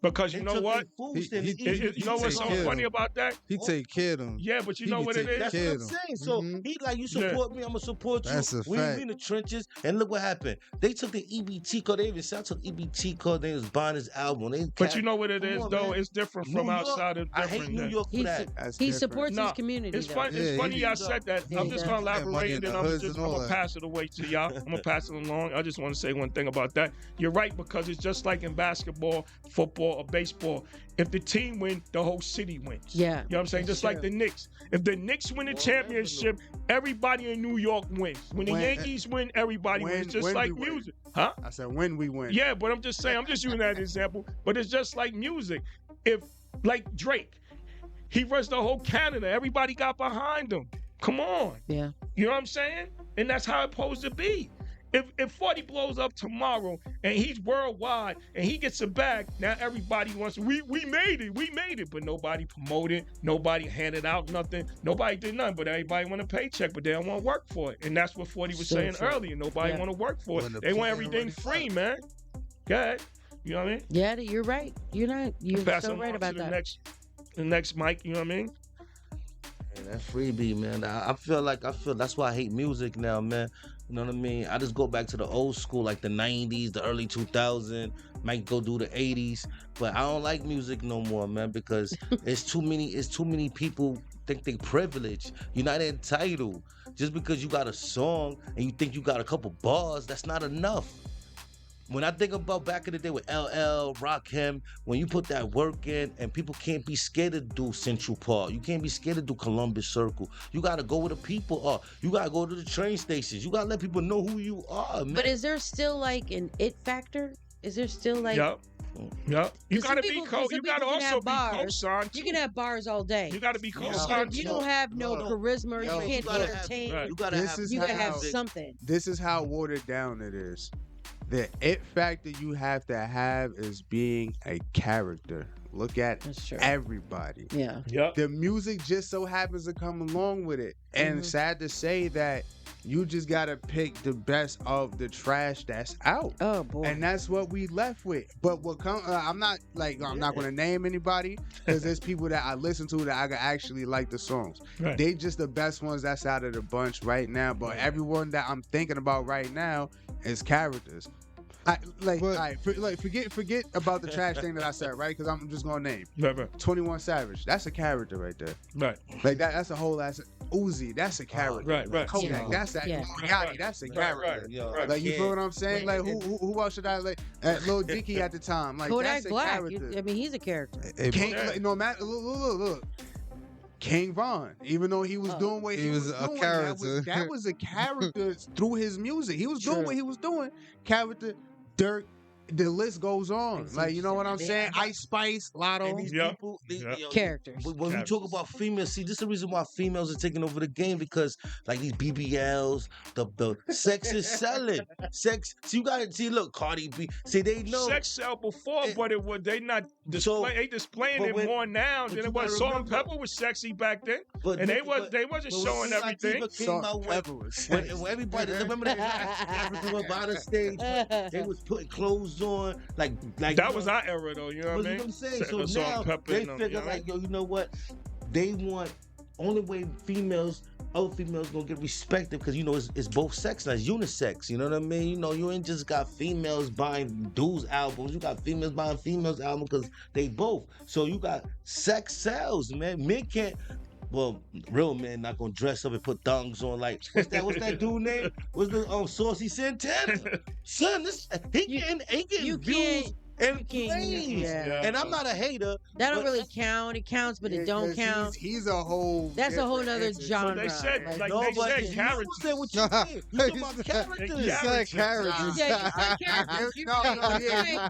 Because you know what? You know what's so funny about that? He take care of them. Yeah, but you know what it is? That's what I'm saying. So he like, you support me, I'm gonna support you. That's a We fact. in the trenches, and look what happened. They took the EBT card. They even said I took EBT card. They was buying his album. But you know what it is, though? Man. It's different from New York, outside of I hate different. New York for that. He supports his community. It's funny. It's funny y'all said that. I'm just gonna elaborate, and then I'm gonna pass it away to y'all. I'm gonna pass it along. I just want to say one thing about that. You're right, because it's just like in basketball, football, or baseball. If the team win, the whole city wins. Yeah. You know what I'm saying? Just like the Knicks. If the Knicks win the championship, everybody in New York wins. When the Yankees win, everybody wins. Just like music. Huh? I said when we win. Yeah, but I'm just saying, I'm just using that example. But it's just like music. If, like Drake, he runs the whole Canada. Everybody got behind him. Come on. Yeah. You know what I'm saying? And that's how it's supposed to be. If 40 blows up tomorrow and he's worldwide and he gets a bag, now everybody wants, we made it, but nobody promoted, nobody handed out nothing, nobody did nothing, but everybody want a paycheck, but they don't want to work for it. And that's what 40 was saying earlier. Nobody want to work for it. They want everything free, man. Go ahead. You know what I mean? Yeah, you're right. You're so right about that. The next mic, you know what I mean? Man, that freebie, man. I feel that's why I hate music now, man. You know what I mean? I just go back to the old school, like the 90s, the early 2000s, might go do the 80s, but I don't like music no more, man, because it's too many people think they privileged. You're not entitled. Just because you got a song and you think you got a couple bars, that's not enough. When I think about back in the day with LL, Rakim, when you put that work in, and people can't be scared to do Central Park. You can't be scared to do Columbus Circle. You got to go where the people are. You got to go to the train stations. You got to let people know who you are, man. But is there still like an it factor? Is there still like... Yep. You got to be you got to also be co-signed. You can have bars all day. You got to be co-signed. You don't have no charisma. You can't entertain. You got to have something. This is how watered down it is. The it factor you have to have is being a character. Look at everybody. Yeah. Yep. The music just so happens to come along with it. And sad to say that you just gotta pick the best of the trash that's out. Oh boy. And that's what we left with. But what I'm not gonna name anybody, because there's people that I listen to that I actually like the songs. Right. They just the best ones that's out of the bunch right now. But everyone that I'm thinking about right now is characters. Forget about the trash thing that I said, right? Because I'm just gonna name 21 Savage. That's a character right there. Right. Like that's a whole ass Uzi. That's a character. Right. Kodak. That's that. Gotti. That's a character. Like you feel what I'm saying? Like who else should I like? Lil Dicky at the time. Like Kodak that's a Black. character. I mean, he's a character. No matter. Look. King Von, even though he was doing what he was doing, a character. That was a character through his music. He was doing what he was doing. Character, Dirk, the list goes on. Like, you know what I'm saying? Ice Spice, Lotto. And these people, characters. When we talk about females, see, this is the reason why females are taking over the game, because like these BBLs, the sex is selling. Sex. So you gotta see. Look, Cardi B. See, they know sex sell before, but it was they not display. They displaying it more now than it was. Salt and Pepper was sexy back then, and they wasn't showing everything. When everybody remember that went by the stage, they was putting clothes on, like that was our era though. You know what I mean? I'm saying? So now they figure like, yo, you know what? They want only way other females gonna get respected, because you know it's both sex, and it's unisex. You know what I mean? You know, you ain't just got females buying dudes albums. You got females buying females albums because they both. So you got sex sells, man. Men can't. Well, real men not gonna dress up and put thongs on. Like what's that dude name? What's the Saucy Santana? Son, he getting views and plays. And I'm not a hater. That don't really count. It counts, but it don't count. He's a whole. That's a whole nother genre. So they said, they said characters. You said what you did. You talking about characters. You said characters.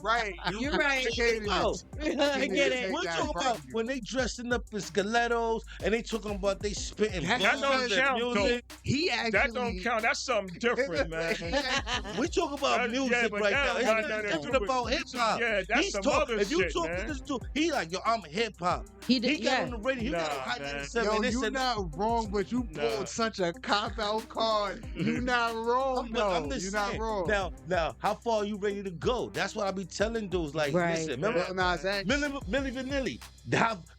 Right. You're right. I get it. We're talking about when they dressing up as stilettos and they talking about they spitting. That don't count, though. he actually that don't count. That's something different, man. We talk about music but right that now. don't It's got nothing to talking do with- about hip hop. Yeah, that's He's some talk- other If you shit, talk man. to this dude, he like, yo, I'm hip hop. He did, He got yeah. on the radio. He got Nah, on Hot man. 97. Yo, They you said, not wrong, but you pulled such a cop-out card. You not wrong, I'm though. just You not saying. wrong. Now, how far are you ready to go? That's what I be telling dudes. Like, Right. listen, remember Lil Nas X. Milli Vanilli?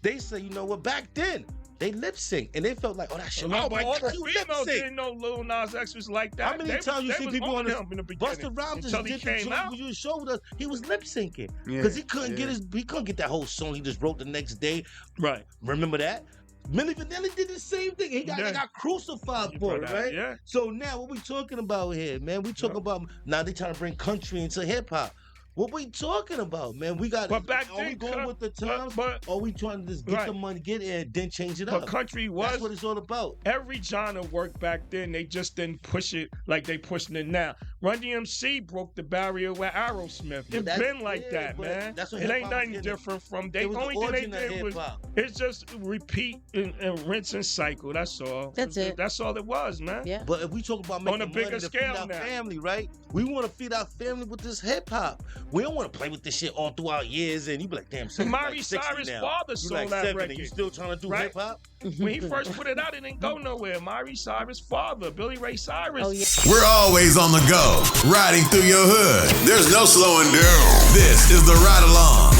They say, you know what? Back then, they lip sync, and they felt like, oh, that shit. No, Oh but my all God, the you lip females sync. didn't know Lil Nas X was like that. How many They times you they see was people on him this? in the beginning Busta Rhymes until he just did came the out. you showed us he was lip syncing Yeah, because he couldn't yeah. get that whole song he just wrote the next day. Right. Remember that? Milli Vanilli did the same thing. He Yeah. got crucified You for brought it, that, right? yeah. So now what we talking about here, man? We talking about now they trying to bring country into hip hop. What we talking about, man? We got. But back are we then, going with the times? but or are we trying to just get Right. the money, get it, and then change it But up? country was That's what it's all about. every genre worked back then. They just didn't push it like they pushing it now. Run DMC broke the barrier with Aerosmith. It's that's- been like yeah, that, but man. that's what It ain't hip-hop nothing was different from they It was the only thing origin they of did was hip-hop. it's just repeat and rinse and cycle. That's all. That's it. That's all it was, man. Yeah. But if we talk about On making a money bigger to scale feed our now. family, right? We want to feed our family with this hip hop. We don't want to play with this shit all throughout years, and you be like, damn, son, Miley like 60 Cyrus' now. father You sold like that 70, record. You still trying to do Right? hip hop? When he first put it out, it didn't go nowhere. Miley Cyrus' father, Billy Ray Cyrus. Oh, yeah. We're always on the go, riding through your hood. There's no slowing down. This is the Ride Along.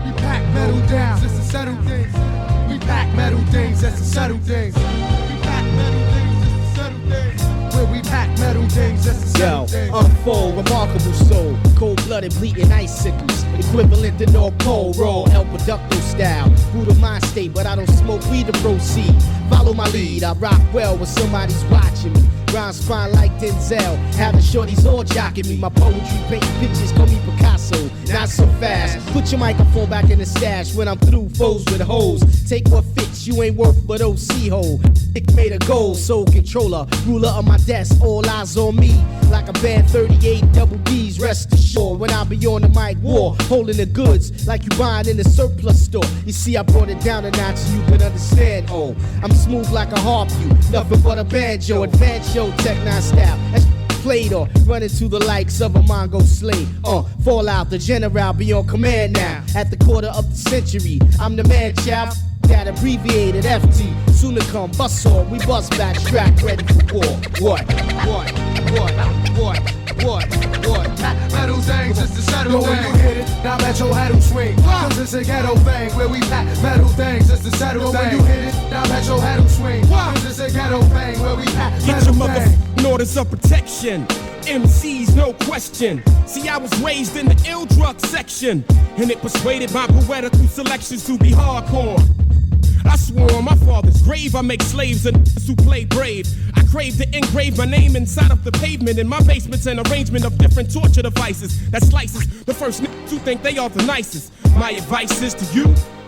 We pack metal down just to settle things. We pack metal things just to settle things. We pack metal things just to settle things. Where we pack metal things just to settle Yo, things. unfold, remarkable soul, cold-blooded, bleeding icicles, equivalent to North Pole, roll, El Producto style, Buddha mind state, but I don't smoke weed to proceed. Follow my lead, I rock well when somebody's watching me. Rhymes fine like Denzel, having shorties all jocking me. My poetry painting pictures, call me Picasso, not so fast. Put your microphone back in the stash when I'm through foes with hoes. Take what fits, you ain't worth but OC hole. Dick made a goal, soul controller, ruler of my desk, all eyes on me. Like a bad 38 double D's, rest assured. When I be on the mic, war, holding the goods like you buying in the surplus store. You see, I brought it down a notch so you can understand. Oh, I'm smooth like a harp, you nothing but a banjo, advanced show, tech nine style. That's played or running to the likes of a Mongo slave. Fallout, the general be on command now. At the quarter of the century, I'm the man, child. That abbreviated FT. Soon to come, bust on, we bust back, strapped, ready for war. What? Pack metal things just to settle things. Yo, when you hit it, now let your head swing. Cause it's a ghetto thing where we pack metal things just to settle things. Yo, when you hit it, now let your head swing. Cause it's a ghetto thing where we pack Get your metal things. motherfucking orders of protection. MCs, no question. See, I was raised in the ill drug section, and it persuaded my poetical selections to be hardcore. I swore on my father's grave I make slaves and who play brave. I crave to engrave my name inside of the pavement. In my basement's an arrangement of different torture devices that slices the first niggas who think they are the nicest. My advice is to you,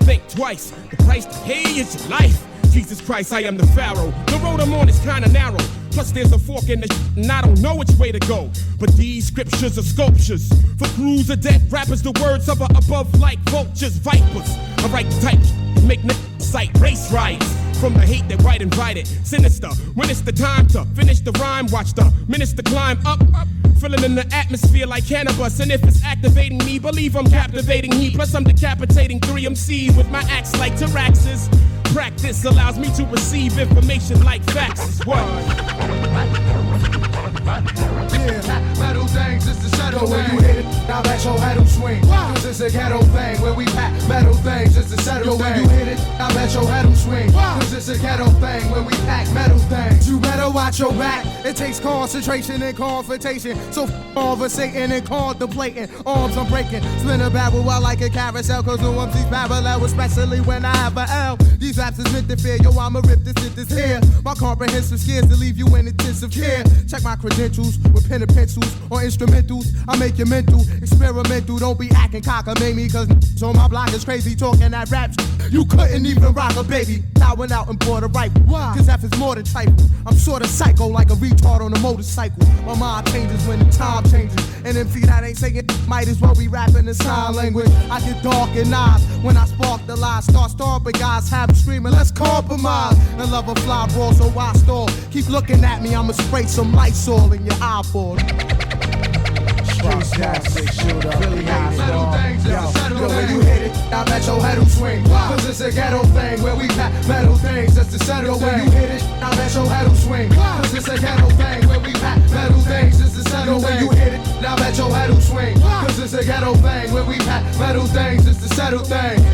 think twice. The price to pay is your life. Jesus Christ, I am the Pharaoh. The road I'm on is kinda narrow. Plus there's a fork in the and I don't know which way to go. But these scriptures are sculptures. For crews of dead rappers, the words of above like vultures, vipers. I write the type and make niggas sight race riots. From the hate that white invited, sinister. When it's the time to finish the rhyme, watch the minister climb up. Filling in the atmosphere like cannabis. And if it's activating me, believe I'm captivating he. Plus I'm decapitating 3 MCs with my axe like Tyraxes. Practice allows me to receive information like faxes. What? Yeah, metal things just to settle things. Yo, when you hit it, now let your head swing. Cause it's a ghetto thing where we pack metal things just to settle things. Yo, when you hit it, now let your head swing. Cause it's a ghetto thing where we pack metal things. You better watch your back. It takes concentration and confrontation. So conversating and contemplating. Arms I'm breaking. Spin a barrel while like a carousel. Cause no one sees parallel, especially when I have a L. These raps is meant to fear. Yo, I'ma rip this shit this here. My comprehensive skills to leave you in intensive care. Check my credentials with pen and pencils or instrumentals. I make you mental, experimental. Don't be acting cockamamie, cause on my block is crazy talking that raps. You couldn't even rock a baby. I went out and bought a rifle. Why? Cause F is more than trifle. I'm sorta psycho like a retard on a motorcycle. My mind changes when the time changes. And MC that ain't saying might as well be rapping in sign language. I get dark in eyes when I spark the lies. Start stomping guys, have them screaming, let's compromise. And love a fly brawl, so I stall. Keep looking at me, I'ma spray some Lysol in your eyeball. Really high settle things, yo, when you hit it, I bet your head will swing. Cause it's a ghetto thing where we pack metal things, that's the settle thing. When you hit it, I bet your head will swing. Cause it's a ghetto thing where we pack metal things, that's the settle thing. When you hit it, I bet your head will swing. Cause it's a ghetto thing where we pack metal things, that's the settle thing.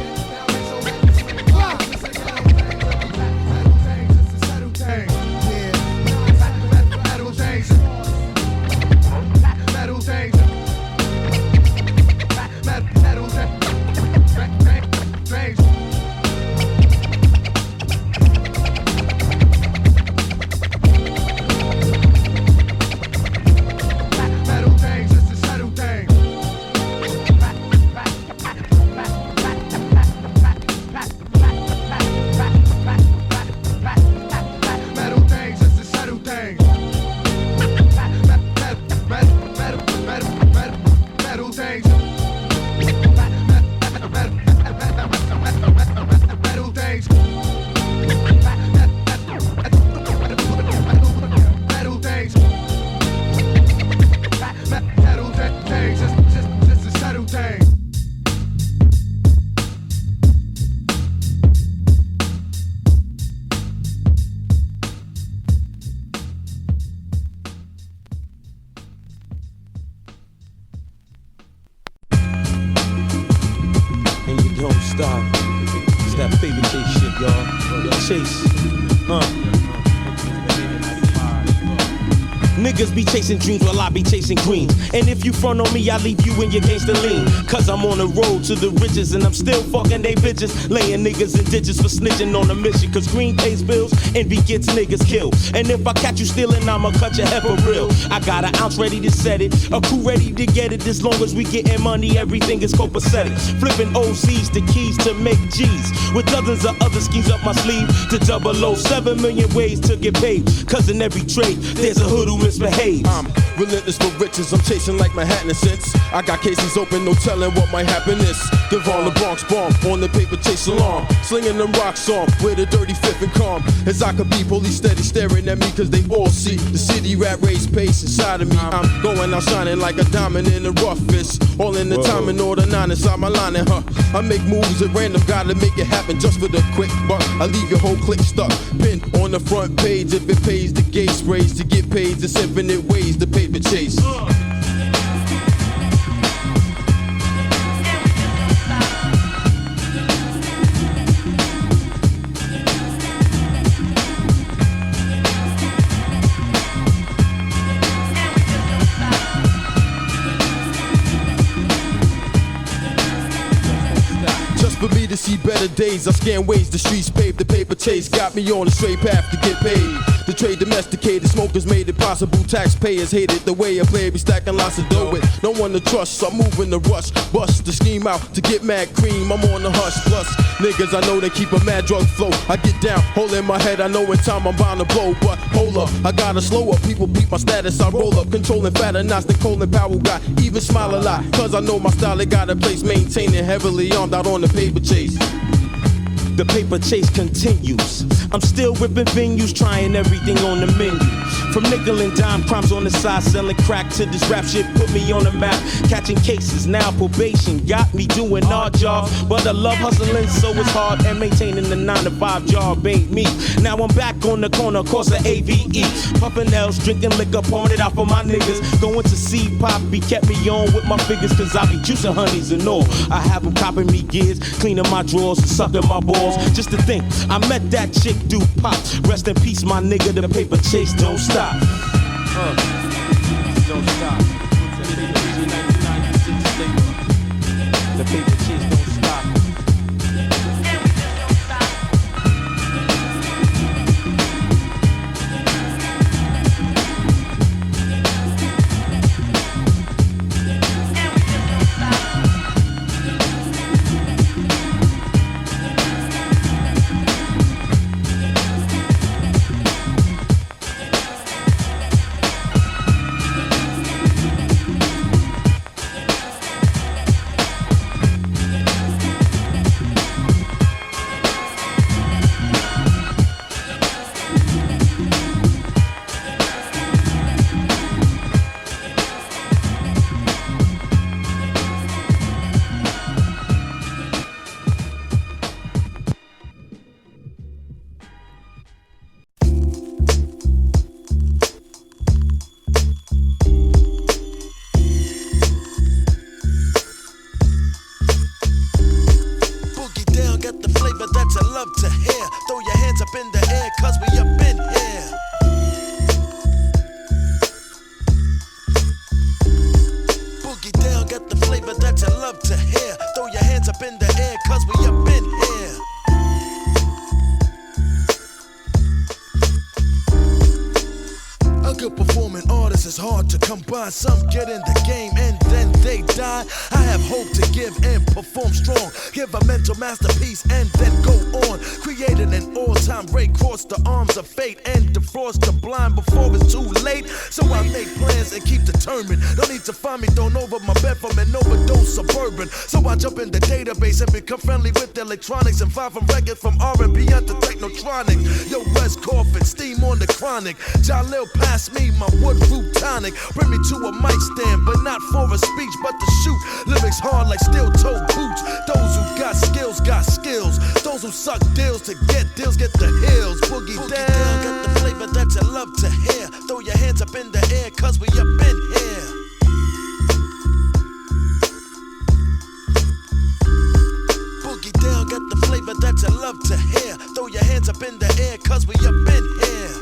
Niggas be chasing dreams while I be chasing greens. And if you front on me, I leave you in your gangster lean. Cause I'm on the road to the riches and I'm still fucking they bitches. Laying niggas in ditches for snitching on a mission. Cause green pays bills, envy gets niggas killed. And if I catch you stealing, I'ma cut your head for real. I got an ounce ready to set it, a crew ready to get it. As long as we getting money, everything is copacetic. Flipping OCs to keys to make G's. With dozens of other schemes up my sleeve. To 007 million ways to get paid. Cause in every trade, there's a hood who misbehaves. I'm relentless for riches, I'm chasing like Manhattan since I got cases open, no telling what might happen this. Devon the Bronx bomb on the paper chase alarm. Slinging them rocks on with a dirty fifth and calm. As I could be, police steady staring at me cause they all see the city rat race pace inside of me. I'm going out shining like a diamond in the roughest. All in the time and order 9 inside my line and I make moves at random, gotta make it happen just for the quick buck. I leave your whole clique stuck, pin on the front page. If it pays the gate sprays to get paid, it's infinite ways to paper chase. For me to see better days, I scan ways, the streets paved, the paper chase got me on a straight path to get paid. The trade domesticated, smokers made it possible, taxpayers hated the way I play, be stacking lots of dough with no one to trust, I'm moving to rush, bust the scheme out to get mad cream, I'm on the hush, plus niggas I know they keep a mad drug flow, I get down, holding my head, I know in time I'm bound to blow, but hold up, I gotta slow up, people beat my status, I roll up, controlling fatter knots than Colin Powell got, even smile a lot, cause I know my style, it got a place, maintaining heavily armed out on the paper chase. The paper chase continues. I'm still ripping venues, trying everything on the menu. From nickel and dime crimes on the side, selling crack to this rap shit put me on the map. Catching cases, now probation got me doing odd jobs. But I love hustling, so it's hard, and maintaining the 9-to-5 job ain't me. Now I'm back on the corner, course of AVE. Puffin' L's, drinking liquor, pouring it out for my niggas. Going to see Poppy, kept me on with my figures, cause I be juicing honeys and all. I have them copping me gears, cleaning my drawers, and sucking my balls. Just to think, I met that chick, do pop. Rest in peace, my nigga, the paper chase don't stop. Don't stop. The paper chase don't stop. A good performing artist is hard to come by. Some get in the game and then they die. I have hope to give and perform strong. Give a mental masterpiece and then go on. Created an all-time break, cross the arms of fate and defrost the blind before it's too late. So I make plans and keep determined. No need to find me thrown over my bed from an overdose suburban. So I jump in the database and become friendly with electronics and find from records from R&B to technotronic. Yo, West Coffin, steam on the chronic. Jalil pass me my wood fruit tonic. Bring me to a mic stand, but not for a speech, but to shoot. Lyrics hard like steel-toe boots. Those who got skills got skills. Those who suck deals to get deals get the hills. Boogie down, got the flavor that you love to hear. Throw your hands up in the air, cause we up in here. Boogie down, got the flavor that you love to hear. Throw your hands up in the air, cause we up in here.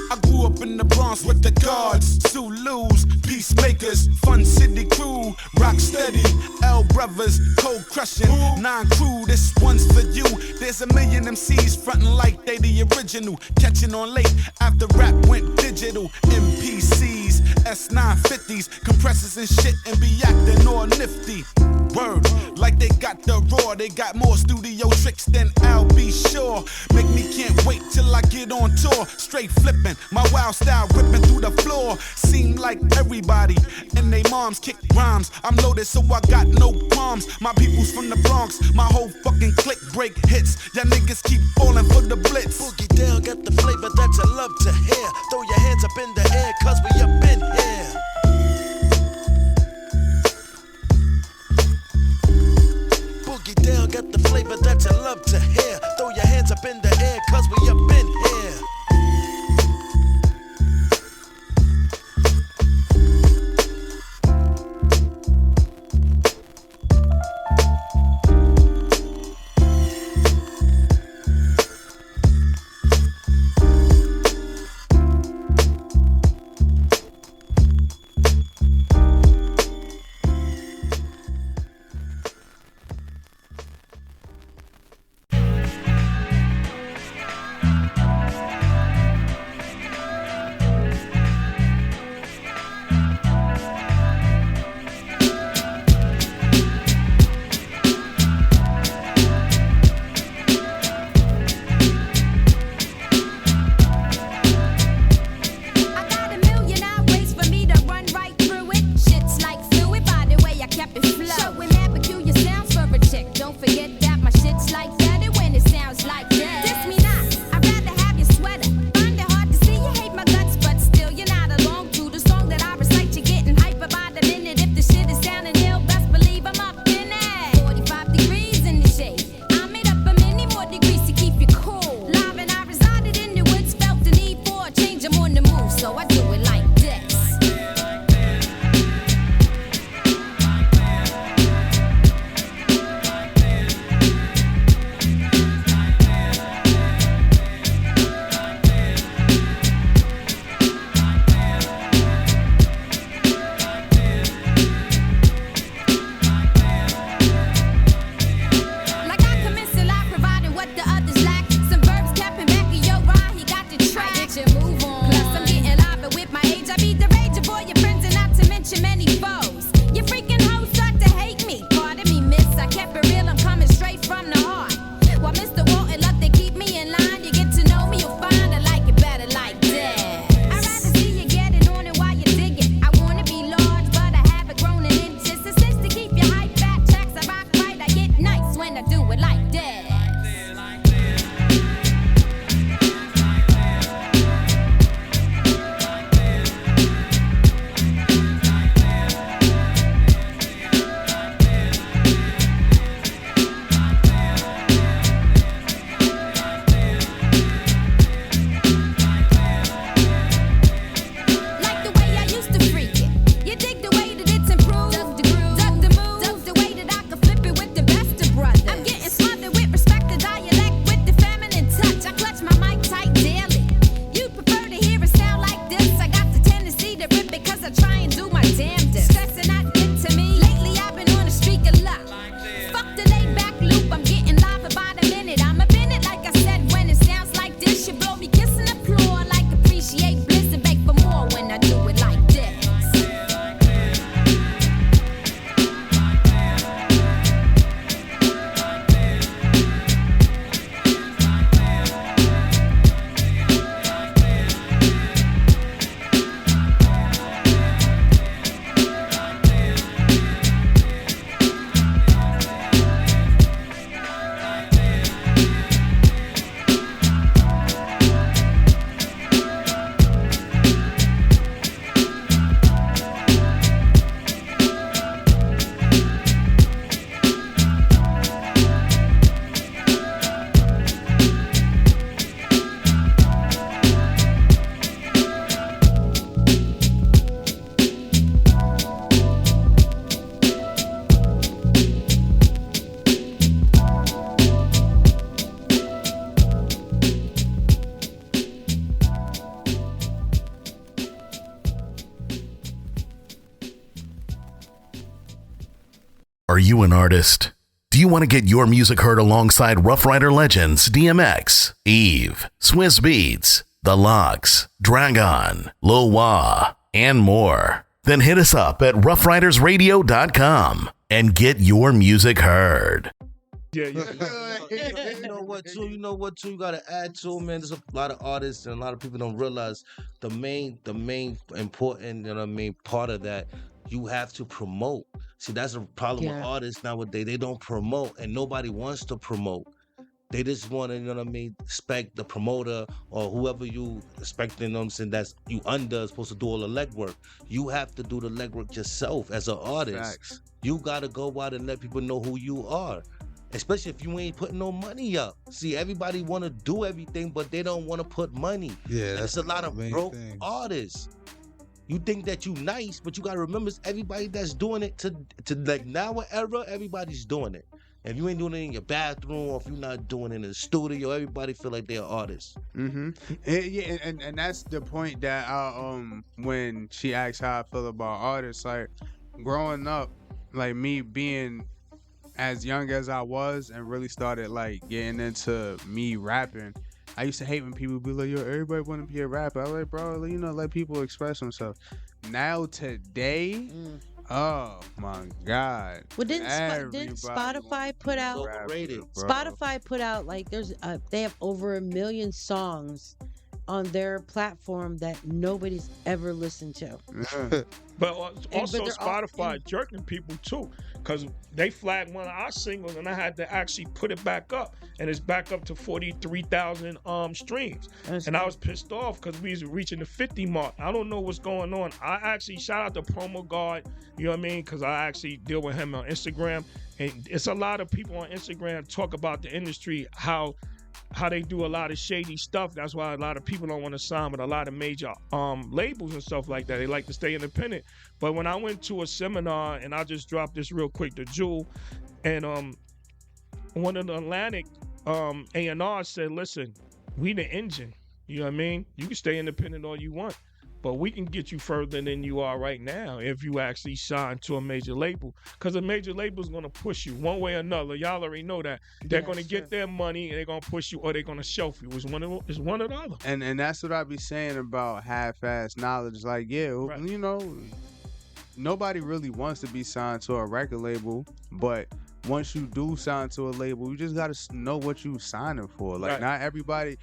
I grew up in the Bronx with the guards, Zulus, peacemakers, fun city crew, rock steady, L brothers, cold crushing, 9 crew, this one's for you. There's a million MCs frontin' like they the original, catching on late after rap went digital. MPCs, S950s, compressors and shit, and be acting all nifty. Word, like they got the raw, they got more studio tricks than I'll be sure. Make me can't wait till I get on tour, straight flipping, my wild style ripping through the floor. Seem like everybody and they moms kick rhymes. I'm loaded so I got no qualms. My people's from the Bronx, my whole fucking clique break hits. Y'all niggas keep falling for the blitz. Boogie down, got the flavor that you love to hear. Throw your hands up in the air, cause we up in here. Boogie down, got the flavor that you love to hear. Throw your hands up in the air, cause we up in here. Are you an artist? Do you want to get your music heard alongside Rough Rider legends DMX, Eve, Swizz Beatz, The Lox, Dragon, Lil Wah, and more? Then hit us up at roughridersradio.com and get your music heard. Yeah. You know what too? You gotta add to, man. There's a lot of artists and a lot of people don't realize the main important, part of that. You have to promote. See, that's a problem with artists nowadays. They don't promote, and nobody wants to promote. They just want to, expect the promoter or whoever you expecting, that's you under is supposed to do all the legwork. You have to do the legwork yourself as an artist. Facts. You gotta go out and let people know who you are. Especially if you ain't putting no money up. See, everybody want to do everything, but they don't want to put money. Yeah, that's a lot of broke artists. You think that you nice, but you gotta remember, it's everybody that's doing it to like now era. Everybody's doing it. If you ain't doing it in your bathroom, or if you're not doing it in the studio, everybody feel like they're artists. Mm-hmm. Yeah, and that's the point that when she asked how I feel about artists, like growing up, like me being as young as I was and really started like getting into me rapping, I used to hate when people be like, yo, everybody want to be a rapper. I was like, bro, let people express themselves. Now today, oh my God. Well, didn't Spotify put out? Spotify put out like they have over 1 million songs on their platform that nobody's ever listened to. But also Spotify jerking people too, because they flagged one of our singles and I had to actually put it back up, and it's back up to 43,000 streams. And I was pissed off because we was reaching the 50 mark. I don't know what's going on. I actually shout out to Promo Guard, you know what I mean? Because I actually deal with him on Instagram, and it's a lot of people on Instagram talk about the industry, how they do a lot of shady stuff. That's why a lot of people don't want to sign with a lot of major labels and stuff like that. They like to stay independent. But when I went to a seminar, and I just dropped this real quick to Jewel, and one of the Atlantic A&R said, listen, we the engine. You know what I mean? You can stay independent all you want, but we can get you further than you are right now if you actually sign to a major label. Because a major label is going to push you one way or another. Y'all already know that. They're going to get their money and they're going to push you, or they're going to shelf you. It's one or the other. And that's what I be saying about half-ass knowledge. Like, nobody really wants to be signed to a record label, but once you do sign to a label, you just got to know what you signing for. Like, not everybody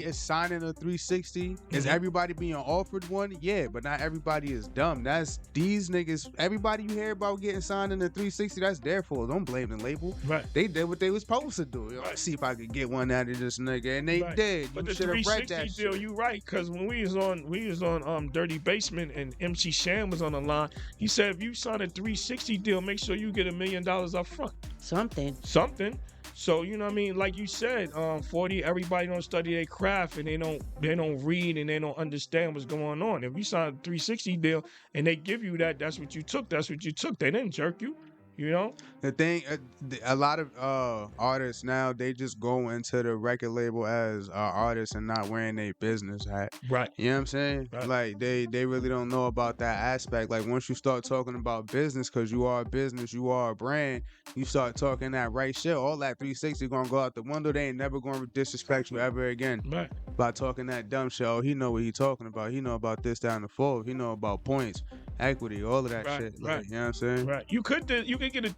is signing a 360. Is everybody being offered one? Yeah, but not everybody is dumb. That's these niggas. Everybody you hear about getting signed in a 360, that's their fault. Don't blame the label. Right. They did what they was supposed to do. Let's see if I could get one out of this nigga, and they did. But the 360 deal, you right? Because when we was on Dirty Basement and MC Shan was on the line, he said if you sign a 360 deal, make sure you get $1 million up front. Something. So, you know what I mean? Like you said, 40, everybody don't study their craft, and they don't read, and they don't understand what's going on. If you sign a 360 deal and they give you that, that's what you took. They didn't jerk you. You know, the thing, a lot of artists now, they just go into the record label as artists and not wearing their business hat. Right. You know what I'm saying? Right. Like they really don't know about that aspect. Like once you start talking about business, because you are a business, you are a brand, you start talking that right shit, all that 360 gonna go out the window. They ain't never gonna disrespect you ever again. Right. By talking that dumb shit. Oh, he know what he talking about. He know about this down the fourth. He know about points, equity, all of that shit. Like, you know what I'm saying? Right. You could get it.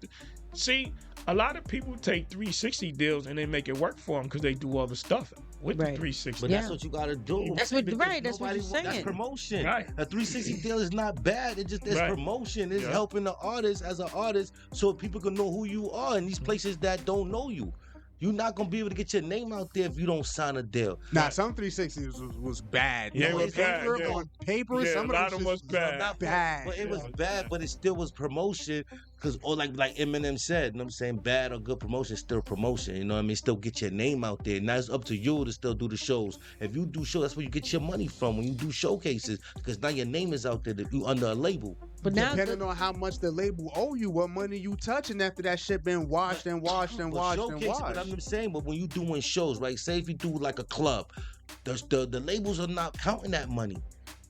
See, a lot of people take 360 deals and they make it work for them because they do all the stuff with the 360. But that's what you gotta do. That's what That's what you're saying. That's promotion. Right. A 360 deal is not bad. It's promotion. It's helping the artist as an artist so people can know who you are in these places that don't know you. You're not gonna be able to get your name out there if you don't sign a deal. Nah, some 360s was bad. Yeah, it was bad. On paper, some of them was bad. Not bad. But it was bad, but it still was promotion. Cause like Eminem said, you know what I'm saying, bad or good promotion is still promotion. You know what I mean? Still get your name out there. Now it's up to you to still do the shows. If you do shows, that's where you get your money from when you do showcases. Because now your name is out there that you under a label. But now depending on how much the label owe you, what money you touching after that shit been washed and washed and washed and washed. But I'm saying, but when you doing shows, right? Say if you do like a club, the labels are not counting that money.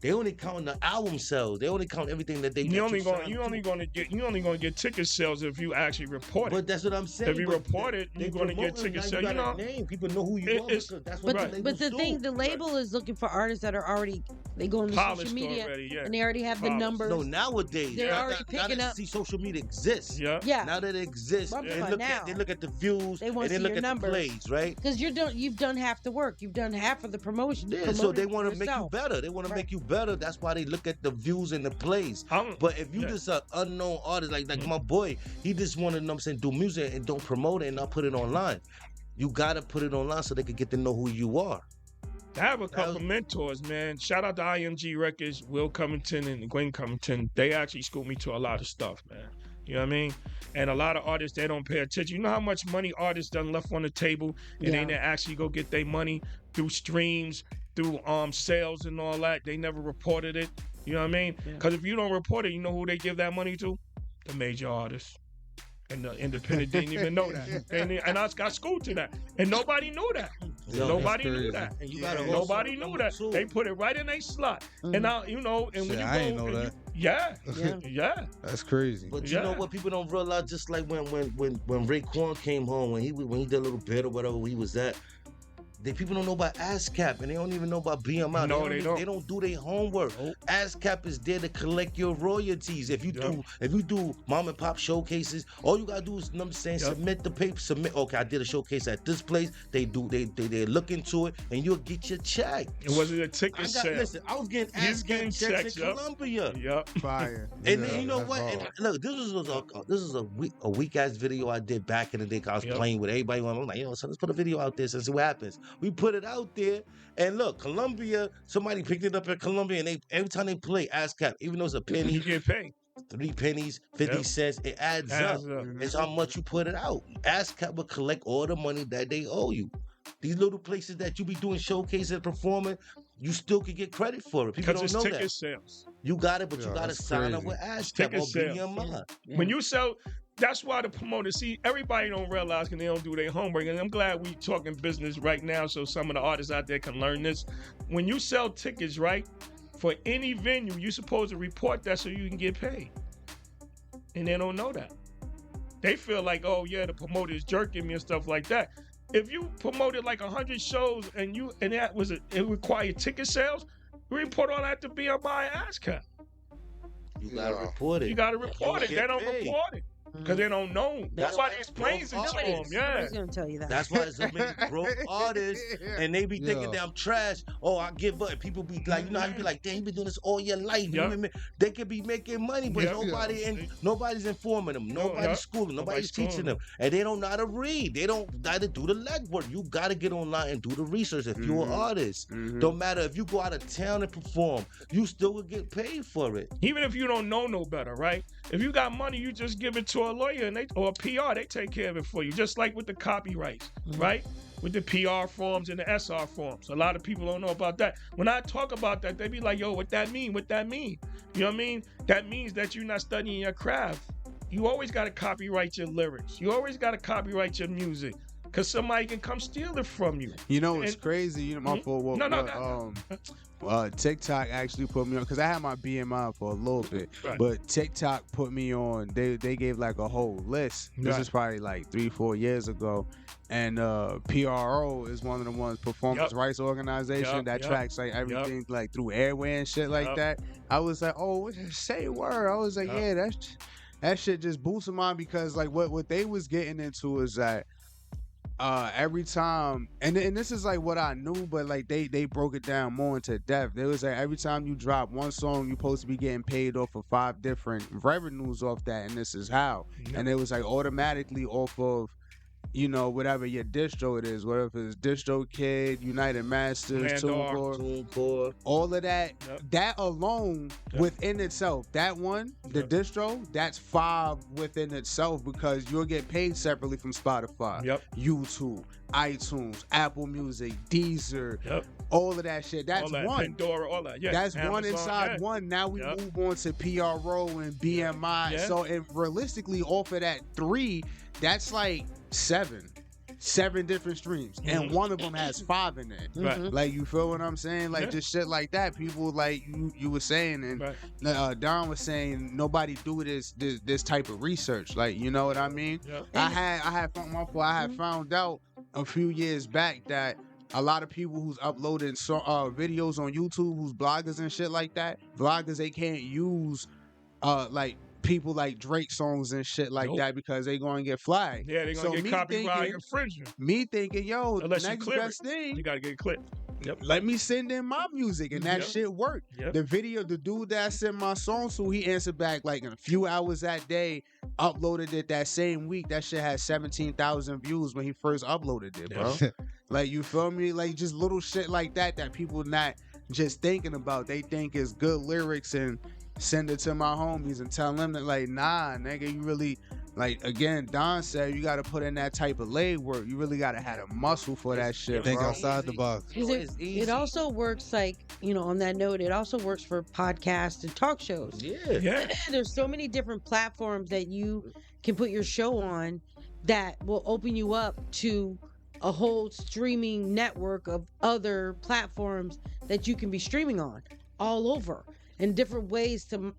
They only count the album sales. They only count everything that they. You only gonna get ticket sales if you actually report it. But that's what I'm saying. If you report it, you're gonna get ticket sales. You know, name. People know who you are because that's what but the thing, the label is looking for artists that are already go on the social media and they already have the numbers. So nowadays, they're already picking up. See, social media exists. Yeah. Now that it exists, they look at the views and they look at the plays, right? Because you've done half the work. You've done half of the promotion. Yeah. So they want to make you better. They want to make you better. That's why they look at the views and the plays. But if you just an unknown artist like my boy, he just want to, know what I'm saying, do music and don't promote it and not put it online. You gotta put it online so they can get to know who you are. I have a couple mentors, man. Shout out to IMG Records, Will Covington and Gwen Covington. They actually schooled me to a lot of stuff, man. You know what I mean? And a lot of artists, they don't pay attention. You know how much money artists done left on the table and they didn't actually go get their money through streams, through sales and all that. They never reported it. You know what I mean? Because if you don't report it, you know who they give that money to? The major artists. And the independent didn't even know that. And I got schooled to that. And nobody knew that. Nobody knew that. Nobody knew that. They put it right in their slot. And now, you know, and when you go, I didn't know that. Yeah. That's crazy. But you know what people don't realize, just like when Raekwon came home, when he did a little bit or whatever he was at, people don't know about ASCAP and they don't even know about BMI. No, they don't. They don't do their homework. ASCAP is there to collect your royalties. If you do mom and pop showcases, all you gotta do is, you know what I'm saying, submit the paper. Okay, I did a showcase at this place. They look into it and you'll get your check. It wasn't a ticket sale. Listen, I was getting ASCAP checks in Colombia. Yep. Fire. And then, you know what? And look, this is a weak ass video I did back in the day. I was playing with everybody. I'm like, so let's put a video out there and see what happens. We put it out there, and look, Colombia, somebody picked it up in Colombia, and every time they play ASCAP, even though it's a penny, you get paid. 3 pennies, 50 cents, it adds up. It's how much you put it out. ASCAP will collect all the money that they owe you. These little places that you be doing showcases and performing, you still can get credit for it. People don't know ticket that. Sales. You got it, but you got to sign up with ASCAP or BMI. When you sell, that's why the promoters, see, everybody don't realize because they don't do their homework. And I'm glad we talking business right now so some of the artists out there can learn this. When you sell tickets, right, for any venue, you're supposed to report that so you can get paid. And they don't know that. They feel like, oh yeah, the promoter is jerking me and stuff like that. If you promoted like 100 shows and it required ticket sales, you report all that to BMI ASCAP. You gotta report it. You gotta report it. They don't report it. Because they don't know. That's why they explains it to them. Yeah. Nobody's going to tell you that. That's why there's so many broke artists and they be thinking that I'm trash. Oh, I give up. People be like, you know how you be like, damn, you been doing this all your life. You know what I mean? They could be making money, but nobody's informing them. Nobody's schooling. Nobody's teaching them. And they don't know how to read. They don't know how to do the legwork. You got to get online and do the research if you're an artist. Don't matter if you go out of town and perform, you still will get paid for it. Even if you don't know no better, right? If you got money, you just give it to a lawyer or a PR, they take care of it for you. Just like with the copyrights, right? With the PR forms and the SR forms. A lot of people don't know about that. When I talk about that, they be like, yo, what that mean? What that mean? You know what I mean? That means that you're not studying your craft. You always got to copyright your lyrics. You always got to copyright your music. Because somebody can come steal it from you. You know, it's crazy. You know, my fault. TikTok actually put me on, because I had my BMI for a little bit, but TikTok put me on. They gave like a whole list. This is probably like 3-4 years ago. And PRO is one of the ones, Performance Rights Organization, that tracks like everything like through airway and shit like that. I was like, oh, say word. I was like, yeah, that shit just boosted mine, because like what they was getting into is that every time, and this is like what I knew, but like they broke it down more into depth. It was like every time you drop one song, you're supposed to be getting paid off of 5 different revenues off that, and this is how. And it was like automatically off of, you know, whatever your distro it is, whether it's DistroKid, United Masters, TuneCore, all of that. That alone within itself, that one, the distro, that's 5 within itself, because you'll get paid separately from Spotify, YouTube, iTunes, Apple Music, Deezer, all of that shit. That's all that, one. Pandora, all that. That's Amazon, one inside one. Now we move on to PRO and BMI. So realistically, off of that 3, that's like 7. 7 different streams, and one of them has 5 in it. Right. Like, you feel what I'm saying? Like, Yeah. just shit like that. People, like you were saying, and Don was saying, nobody do this type of research. Like, you know what I mean? Yep. I had found out a few years back that a lot of people who's uploading videos on YouTube, who's bloggers and shit like that, vloggers, they can't use like people like Drake songs and shit like that because they gonna get flagged. Yeah, they're gonna get copyright infringement. Me thinking, yo, Unless the you next clear best it. thing, You gotta get it clipped. Yep. let me send in my music, and that Yep. shit worked. Yep. The dude that I sent my song to, he answered back like in a few hours that day, uploaded it that same week. That shit had 17,000 views when he first uploaded it, bro. Like, you feel me? Like, just little shit like that people not just thinking about. They think it's good lyrics and send it to my homies and tell them that, like, nah, nigga, you really, like, again, Don said, you got to put in that type of leg work. You really got to have a muscle for that shit, Think bro. outside the box. It also works, like, you know, on that note, it also works for podcasts and talk shows. Yeah. There's so many different platforms that you can put your show on that will open you up to a whole streaming network of other platforms that you can be streaming on all over, and different ways to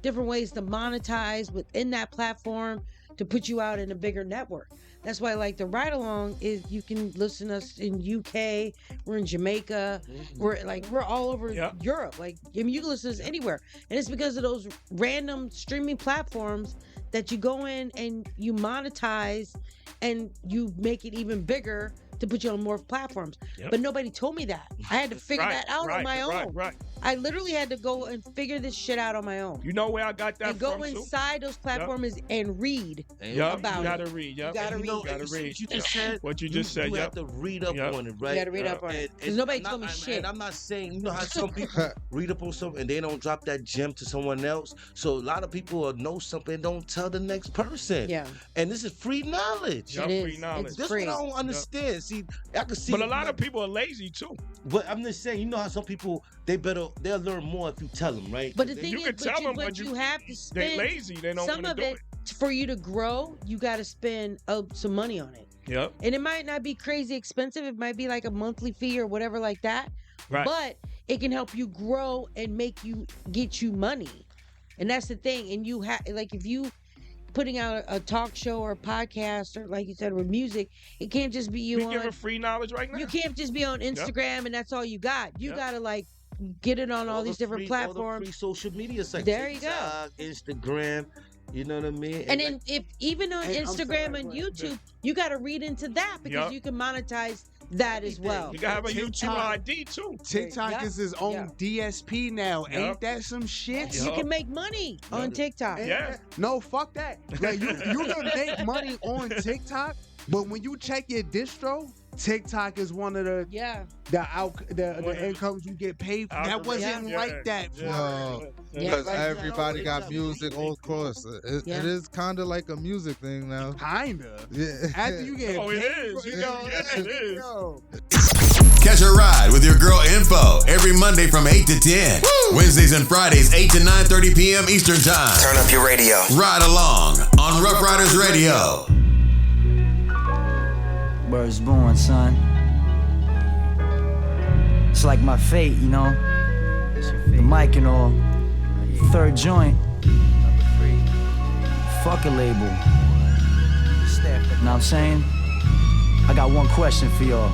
monetize within that platform to put you out in a bigger network. That's why, like, the ride along is, you can listen to us in UK, we're in Jamaica, we're all over Europe. Like, I mean, you can listen to us anywhere, and it's because of those random streaming platforms that you go in and you monetize and you make it even bigger to put you on more platforms. Yep. But nobody told me that. I had to figure that out on my own. Right. I literally had to go and figure this shit out on my own. You know where I got that and from? go inside those platforms and read about you gotta it. read. You gotta read. You just said what you just said. You have to read up on it, right? You gotta read up on it. Because nobody told me shit. And I'm not saying, you know how some people read up on something and they don't drop that gem to someone else. So a lot of people will know something and don't tell the next person. Yeah. And this is free knowledge. It is. Free knowledge. This is what I don't understand. See, I can see. But a lot of people are lazy too. But I'm just saying, you know how some people they'll learn more if you tell them, right? But the thing is, you have to spend. They lazy. They don't some want to of do it for you to grow. You got to spend some money on it. Yep. And it might not be crazy expensive. It might be like a monthly fee or whatever like that. Right. But it can help you grow and get you money. And that's the thing. And you have, like, if you putting out a talk show or a podcast or, like you said, with music, it can't just be you We on. giving free knowledge right now. You can't just be on Instagram and that's all you got. You got to, like, get it on all these different platforms. All the free social media sites. There you go. Instagram. You know what I mean? And then even on Instagram and YouTube, you got to read into that because you can monetize that as well. You gotta have a YouTube ID too. TikTok is his own DSP now. Ain't that some shit? You can make money on TikTok. Yeah. No, fuck that. Like, you can make money on TikTok, but when you check your distro, TikTok is one of the incomes you get paid for. That wasn't like that. Because everybody got music all across. It is kind of like a music thing now. Kinda. Yeah. After you get it paid is. for It is. Catch a ride with your girl Info every Monday from 8 to 10. Wednesdays and Fridays, 8 to 9:30 p.m. Eastern Time. Turn up your radio. Ride along on Rough Riders Radio. Birds born, son. It's like my fate, you know. The mic and all. Third joint. Fuck a label. Know what I'm saying? I got one question for y'all.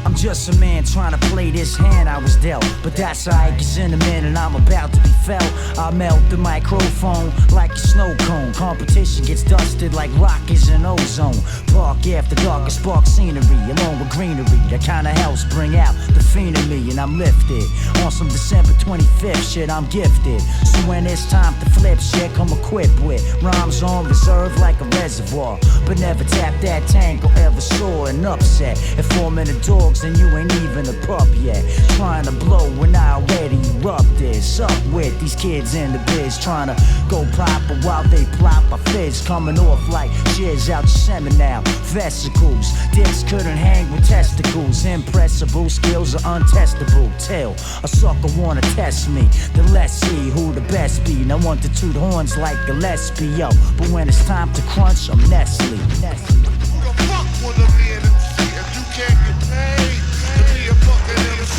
I'm just a man trying to play this hand I was dealt. But that's alright, cause in a minute I'm about to be felt. I melt the microphone like a snow cone. Competition gets dusted like rockets in ozone. Park after dark, spark scenery along with greenery. That kinda helps bring out the fiend in me, and I'm lifted. On some December 25th shit, I'm gifted. So when it's time to flip shit, come equipped with rhymes on reserve like a reservoir. But never tap that tank or ever saw an upset. If 4 minute dogs, then and you ain't even a pup yet. Trying to blow when I already erupted. Sup with these kids in the biz, trying to go proper while they plop a fizz. Coming off like jizz out Seminole. Vesicles, dicks couldn't hang with testicles. Impressible skills are untestable. Till a sucker wanna test me, then let's see who the best be. Now want to toot horns like Gillespie, yo. But when it's time to crunch, I'm Nestle. Who the fuck wanna be an MC if you can't get paid to be a fucking MC?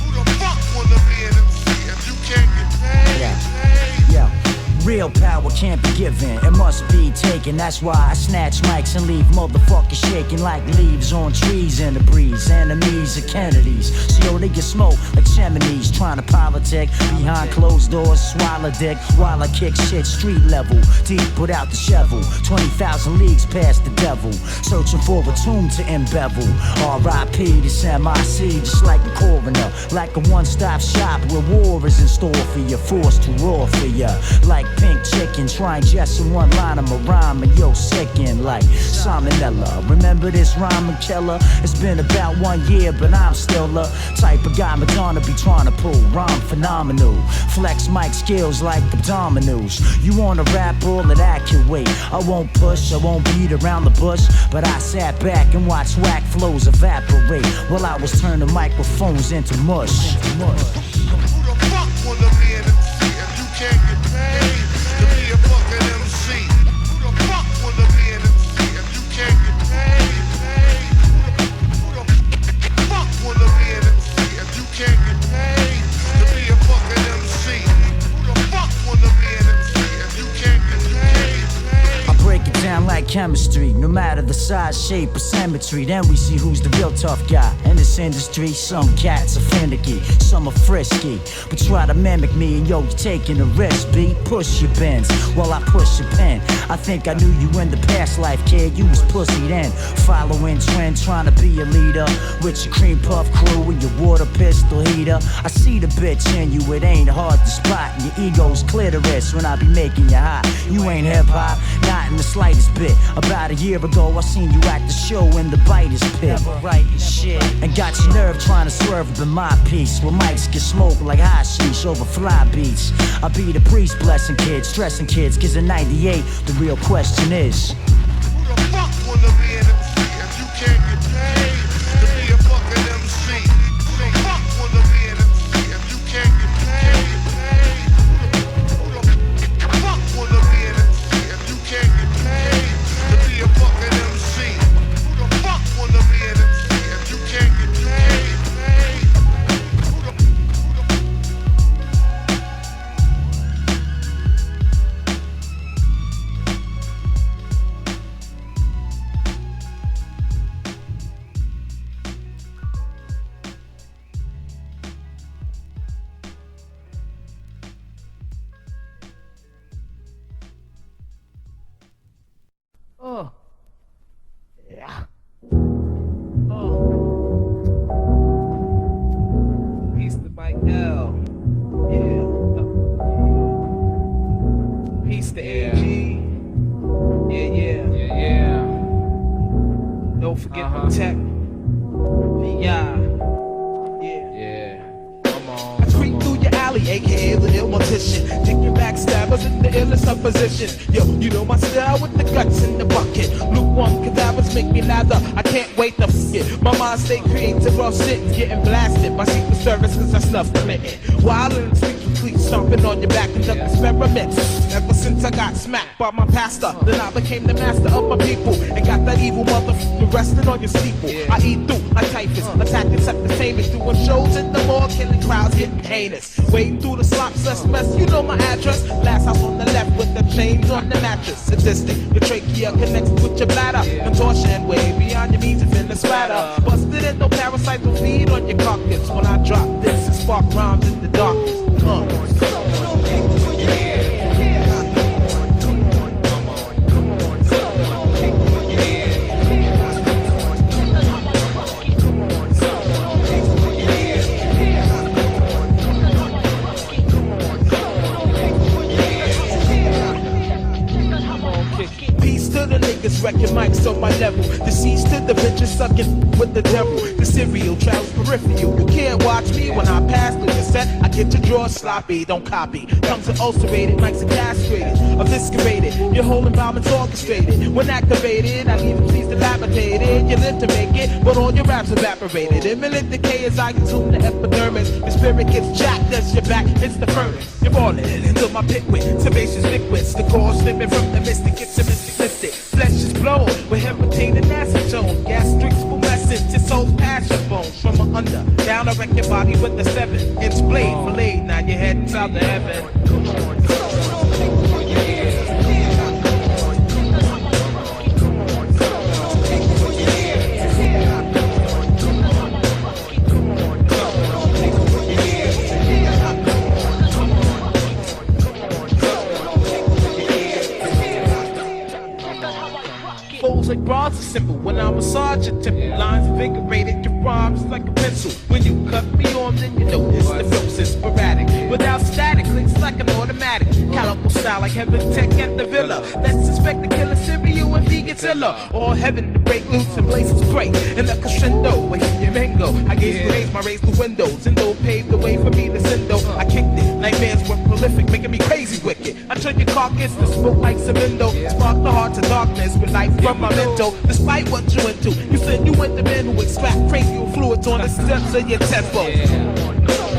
Who the fuck wanna be an MC if you can't get paid? Yeah. Real power can't be given, it must be taken. That's why I snatch mics and leave motherfuckers shaking like leaves on trees in the breeze. Enemies of Kennedys, so yo, they get smoked like chimneys. Trying to politic behind closed doors, swallow dick while I kick shit street level. Deep without the shovel, 20,000 leagues past the devil. Searching for a tomb to embevel. R.I.P. this MIC, just like a coroner. Like a one-stop shop where war is in store for you. Forced to roar for you like pink chicken, trying just in one line of my rhyme, and yo, sickin' like salmonella. Remember this rhyming killer? It's been about 1 year, but I'm still a type of guy Madonna be trying to pull. Rhyme phenomenal, flex mic skills like abdominals. You wanna rap all of that can wait. I won't push, I won't beat around the bush, but I sat back and watched whack flows evaporate while I was turning microphones into mush. Who the fuck wanna be an MC if you can't get paid to be a fucking MC? Who the fuck wanna be an MC if you can't get paid? Who the fuck wanna be an MC if you can't get paid to be a fucking MC? Who the fuck wanna be an MC if you can't get paid? I break it down like chemistry, no matter the size, shape, or symmetry. Then we see who's the real tough guy in this industry. Some cats are finicky, some are frisky, but try to mimic me and yo, you're taking a risk, B. Push your bends while I push your pen. I think I knew you in the past life, kid, you was pussy then. Following trend, trying to be a leader with your cream puff crew and your water pistol heater. I see the bitch in you, it ain't hard to spot. Your ego's clitoris when I be making you hot. You ain't hip-hop, not in the slightest bit. About a year ago, I seen you at the show in the Biters Pit. Writing shit and got your nerve trying to swerve up in my piece. Where mics get smoked like hashish over fly beats. I be the priest blessing kids, stressing kids, cause in 98, the real question is, Who the fuck wanna be an MC if you can't get paid to be a fucking MC? Who the fuck wanna be an MC if you can't get paid? Who the fuck wanna be an MC if you can't get paid to be a fucking MC? Who the fuck wanna be an MC if you can't get paid? oh, yeah. Peace to Mike L. Yeah. Peace to AG. Yeah. Don't forget Protect. Yeah. Come on. I creep through your alley, aka the ill mortician. Taking backstabbers in the illest of position. Yo, you know my style with the guts in the bucket. Lukewarm cadavers make me lather. I can't wait to it. My mind stay creative while sitting, getting blasted by Secret Service cause I snuff the minute. Wild and sweet, stomping on your back and duck experiments. Ever since I got smacked by my pastor, then I became the master of my people and got that evil motherfucker resting on your steeple. I eat through like typhus, attacking entertainment, doing shows in the mall, killing crowds, getting heinous. Wading through the slop cess mess, you know my address. Last house on the left with the chains on the mattress. Sadistic, your trachea connects with your bladder. Contortion way beyond your means, it's in the splatter. Busted in, no parasites will feed on your carcass. When I drop this, it spark rhymes in the darkness. Peace to the niggas wrecking mics on my level. level. Deceased to the bitches sucking with the devil. The serial travels peripheral. You can't watch me when I pass through the set. I get your drawers sloppy, don't copy. Tongues are ulcerated, mics are castrated, eviscerated. Your whole environment's orchestrated. When activated, I leave MCs dilapidated. You live to make it, but all your raps evaporated. Imminent decay as I consume the epidermis. The spirit gets jacked as your back hits the furnace. You're falling into my pit with sebaceous liquids. The core slipping from the mystic, it's a mystic lifted. Flesh is blown with hepatin and acetone. Gastric spumescent, your soul's passion bones. From under, down I wreck your body with the 7-inch blade. Blade, now you're heading south to heaven. Like bronze are simple when I massage your temple. Lines invigorated, your rhymes like a pencil. When you cut me on, then you know it's the films is sporadic. Without static, clicks like an automatic. Calico style like Heaven Tech at the Villa. Let's suspect the killer cereal and Vegazilla. All heaven to break loose and places great. In the crescendo, I hit your mango. I gave you raise my raise the windows. And though paved the way for me to sendo. I kicked it, nightmares were prolific, making me crazy wicked. I turned your carcass to smoke like cemento. Spark the heart to darkness with light from my mental. Despite what you into, you said you went to men who extract cranial fluids on the steps of your tempo.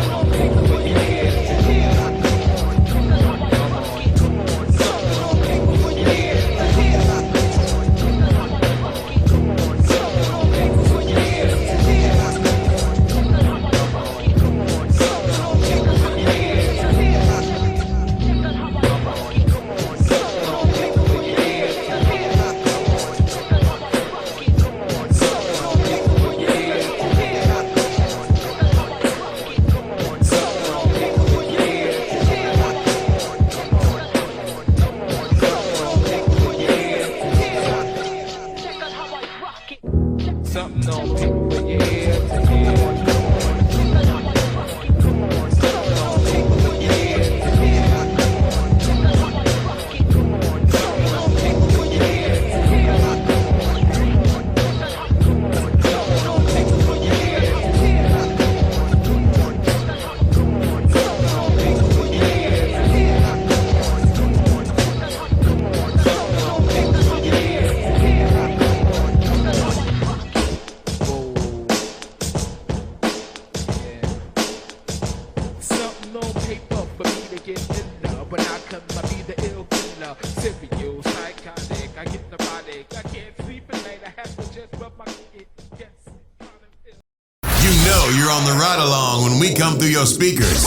You're on the ride along when we come through your speakers.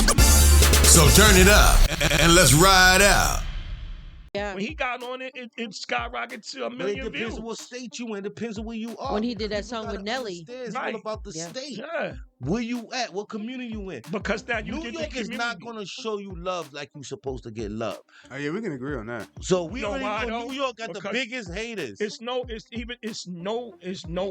So turn it up and let's ride out. Yeah. When he got on it, it skyrocketed to 1 million It depends views. on what state you in. Depends on where you are. When he did that song with Nelly. It's Right. all about the Yeah. state. Yeah. Where you at? What community you in? Because now you New get York the is not community. going to show you love like you're supposed to get love. Oh yeah, we can agree on that. So we You know already why, know though? New York got the Because biggest haters. It's no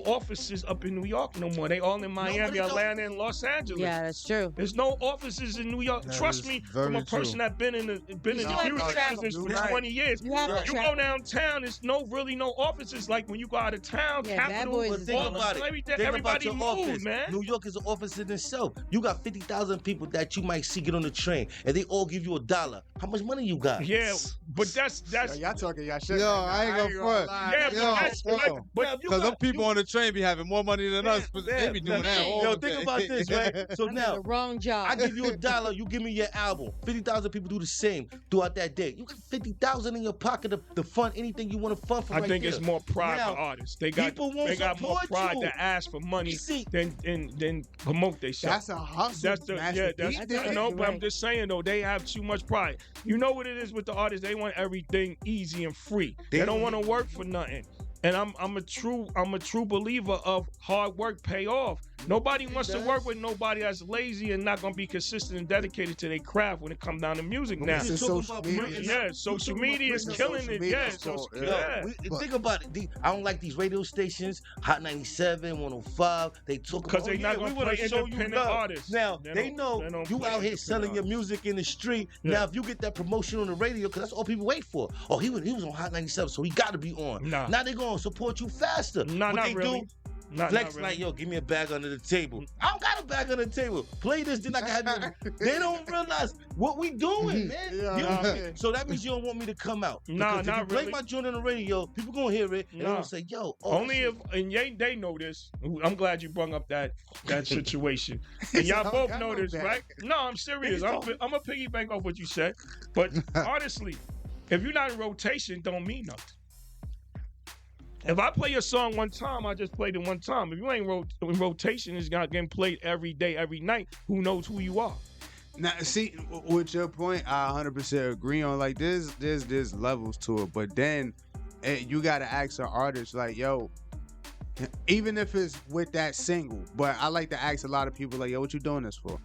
offices up in New York no more. They all in Miami, Atlanta, and Los Angeles. Yeah, that's true. There's no offices in New York. That Trust is me, very from a person true. that been in the still have to music travel. business for Right. 20 years. You have to You travel. go downtown, there's really no offices like when you go out of town. Yeah, Bad Capital, Boys But is think all about it. everything, Think everybody about your moves, office. man. New York is an office in itself. You got 50,000 people that you might see get on the train, and they all give you $1. How much money you got? Yeah, but that's Y'all talking y'all shit. Yo, right now. I ain't gonna front. lie. yeah, Yo, but that's yo. but Because them people on the train be having more money than us, but they be doing that all Yo, day. think about this, right? So I'm now, doing the wrong job. I give you $1, you give me your album. 50,000 people do the same throughout that day. You got 50,000 in your pocket to fund anything you want to fund for. I right think there. it's more pride Now, for artists. They got people won't more support pride you. to ask for money See, than promote themselves. That's a hustle. That's the Master yeah. P That's did I it. know, but I'm Right. just saying though, they have too much pride. You know what it is with the artists? They want everything easy and free. They don't want to work for nothing. And I'm a true believer of hard work pay off. Nobody wants to work with nobody that's lazy and not gonna be consistent and dedicated to their craft when it comes down to music now. Social media. Yeah, social media is killing it. Yeah, Think about it. I don't like these radio stations, Hot 97, 105. They talk because about, they're not we gonna want play to show you independent love. artists. Now they know you out here selling your music in the street. Now if you get that promotion on the radio, because that's all people wait for. Oh, he was on Hot 97, so he got to be on. Nah. Now they're gonna support you faster. Nah, what not they really. do? Not Flex really. like, yo, give me a bag under the table. I don't got a bag under the table. Play this, then I can have you. They don't realize what we doing, man. You know what I mean? So that means you don't want me to come out. Nah, Because if not you play really. my joint on the radio, people gonna hear it and they're gonna say, yo, only if and they know this. I'm glad you brought up that situation. And y'all both know this, right? No, I'm serious. I'm a piggyback off what you said. But honestly, if you're not in rotation, don't mean nothing. If I play your song one time, I just played it one time. If you ain't in rotation, it's not getting played every day, every night. Who knows who you are? Now, see, with your point, I 100% agree on. Like, there's levels to it, but then you gotta ask an artist, like, yo, even if it's with that single. But I like to ask a lot of people, like, yo, what you doing this for?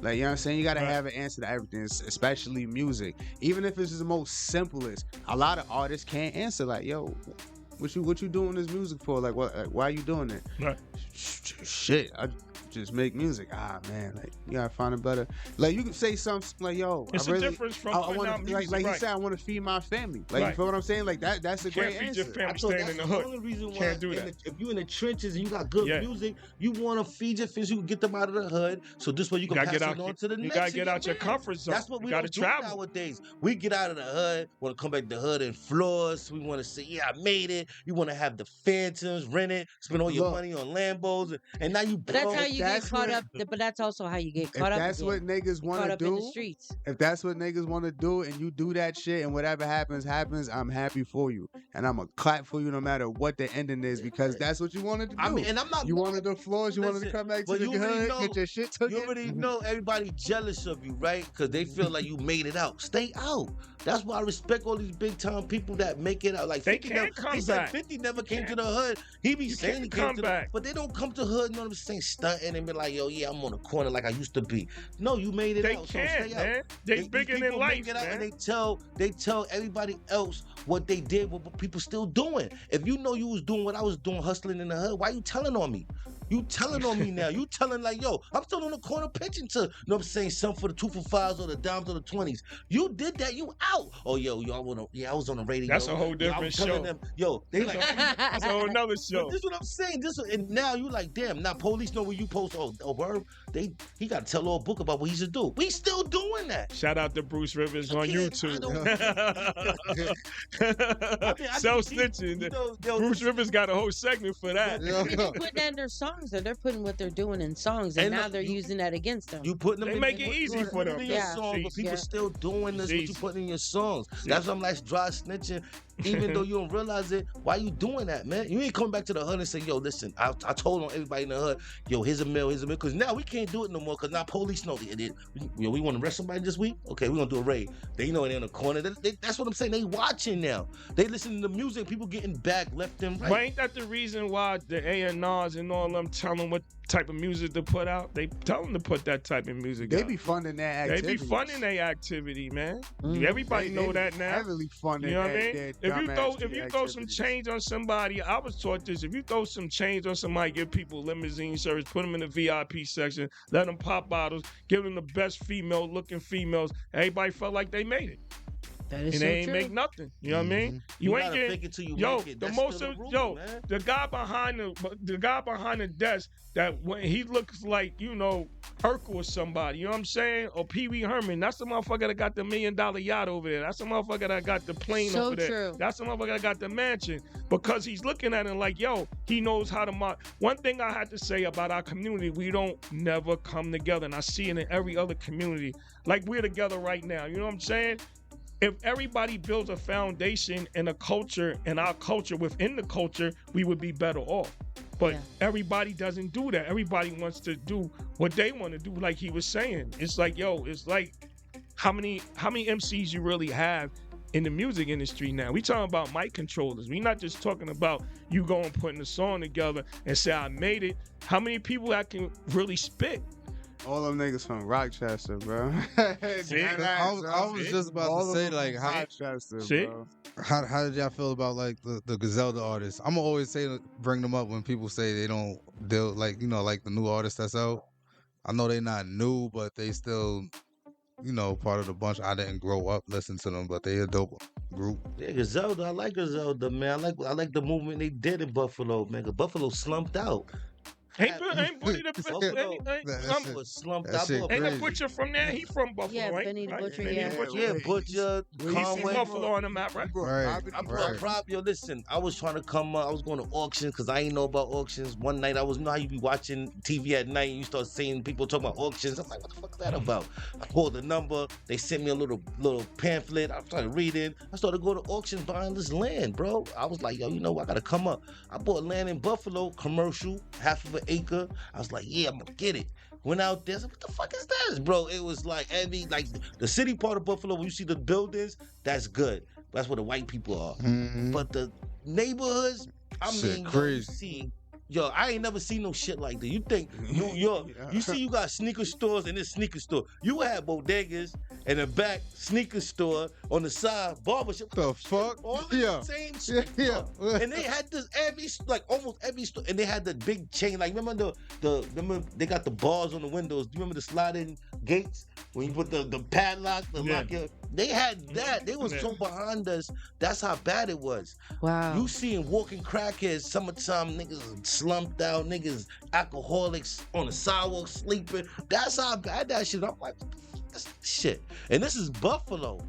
Like, you know what I'm saying? You gotta have an answer to everything, especially music. Even if it's the most simplest, a lot of artists can't answer. Like, yo, what you doing this music for? Like, what? Why are you doing it? Right. Shit, I just make music. Ah, man, like you gotta find a better. Like you can say something like, "Yo, It's I a really, difference from I putting wanna, out music, like he right. said, I want to feed my family. Like you feel what I'm saying? Like that's a great feed answer. your family I thought staying that's in the the hood. only reason why Can't do that. if you're in the trenches and you got good music, you want to feed your friends, you can get them out of the hood. So this way you can gotta pass get it out- on to the you next. gotta get out your comfort zone. That's what You we gotta don't do travel. nowadays. We get out of the hood, want to come back to the hood and floors. We want to say, yeah, I made it. You want to have the Phantoms, rent it, spend all your money on Lambos, and now you But that's broke. how you get caught up. But that's also how you get If caught up. that's what niggas want caught to up in the do, streets. if that's what niggas want to do, and you do that shit, and whatever happens, I'm happy for you, and I'm gonna clap for you no matter what the ending is, because that's what you wanted to do. I mean, and I'm not. You wanted the floors, you wanted to Listen, come back to but the you already hood, know- get your shit took. You already know everybody jealous of you, right? Because they feel like you made it out. Stay out. That's why I respect all these big time people that make it out. Like They 50 can't never, come he said back. 50 never came to the hood. He be saying he can't came come to back. the, but they don't come to hood. You know what I'm saying? Stunting and be like, yo, yeah, I'm on the corner like I used to be. No, you made it They out. can't, so stay man. out. They These bigger than people life, make it out, man. and they tell everybody else what they did, what people still doing. If you know you was doing what I was doing, hustling in the hood, why you telling on me? You telling on me now. You telling like, yo, I'm still on the corner pitching to, you know what I'm saying, some for the 2 for 5s or the dimes or the 20s. You did that, you out. Oh, yo, I was on the radio. That's a whole Yo, I different was telling show. Them, yo, they like, That's a whole nother show. This is what I'm saying. And now you like, damn, now police know where you post. Oh, word. He got to tell a book about what he should do. We still doing that. Shout out to Bruce Rivers on YouTube. I Self-snitching. Bruce Rivers got a whole segment for that. They're putting that in their songs, though. They're putting what they're doing in songs, and now they're using that against them. You putting them They in, make it easy for them. in your songs, but people still doing this. What you putting in your songs? That's why I'm like dry snitching. Even though you don't realize it, why you doing that, man? You ain't coming back to the hood and say, yo, listen, I told on everybody in the hood, yo, here's a mill. Because now we can't do it no more because now police know it. We want to arrest somebody this week? Okay, we're going to do a raid. They know it in the corner. That's what I'm saying. They watching now. They listening to music. People getting back left and right. But ain't that the reason why the A&Rs and all them tell them what type of music to put out? They tell them to put that type of music They out. be funding that They activity. be funding their activity, man. Mhm. Everybody They know be that now. heavily funding You know what I that- mean? that If you throw some change on somebody, I was taught this. If you throw some change on somebody, give people limousine service, put them in the VIP section, let them pop bottles, give them the best looking females. Everybody felt like they made it. That is and so they ain't true. make nothing. You know what I mean? You ain't gotta getting fake it till you yo. make it. The That's most still of the rule, yo, man. the guy behind the desk that when he looks like Urkel or somebody. You know what I'm saying? Or Pee Wee Herman. That's the motherfucker that got the $1 million yacht over there. That's the motherfucker that got the plane So over there. true. That's the motherfucker that got the mansion because he's looking at it like, yo, he knows how to. One thing I had to say about our community, we don't never come together, and I see it in every other community. Like we're together right now. You know what I'm saying? If everybody builds a foundation and a culture and our culture within the culture, we would be better off. But everybody doesn't do that. Everybody wants to do what they want to do, like he was saying. It's like, yo, it's like how many MCs you really have in the music industry now. We talking about mic controllers. We not just talking about you going putting a song together and say I made it. How many people that can really spit? All them niggas from Rochester, bro. See? I was just about to say, like, Rochester, See? bro. how did y'all feel about like the Griselda artists? I'm always say bring them up when people say they don't deal like like the new artists that's out. I know they not new, but they still part of the bunch. I didn't grow up listening to them, but they a dope group. Yeah, Griselda, I like Griselda, man. I like the movement they did in Buffalo, man. 'Cause Buffalo slumped out. Ain't Benny the Butcher from there? He from Buffalo, Yeah, right? Benny the Right? Butcher, Benny yeah. the Butcher. Yeah, Butcher, He's from Conway. Buffalo on the map, right? I brought prop. Yo, listen, I was trying to come up. I was going to auctions because I ain't know about auctions. One night, you know how you be watching TV at night and you start seeing people talking about auctions. I'm like, what the fuck is that about? I called the number. They sent me a little pamphlet. I started reading. I started going to auctions buying this land, bro. I was like, yo, you know what? I got to come up. I bought land in Buffalo, commercial, half of an acre. I was like, yeah, I'm going to get it. Went out there, said, what the fuck is that, bro? It was like the city part of Buffalo, when you see the buildings, that's good. That's where the white people are. Mm-hmm. But the neighborhoods, I mean, crazy. Yo, I ain't never seen no shit like that. You think New York, you see you got sneaker stores in this sneaker store. You had bodegas in the back, sneaker store, on the side, barbershop. The fuck? All Yeah. the same shit. Yeah. And they had this almost every store, and they had the big chain. Like, remember remember they got the bars on the windows. Do you remember the sliding gates when you put the padlock, lock your, they had that. They was so behind us. That's how bad it was. Wow. You seeing walking crackheads, summertime niggas slumped out, niggas alcoholics on the sidewalk sleeping. That's how bad that shit. I'm like, what the fuck is this shit? And this is Buffalo.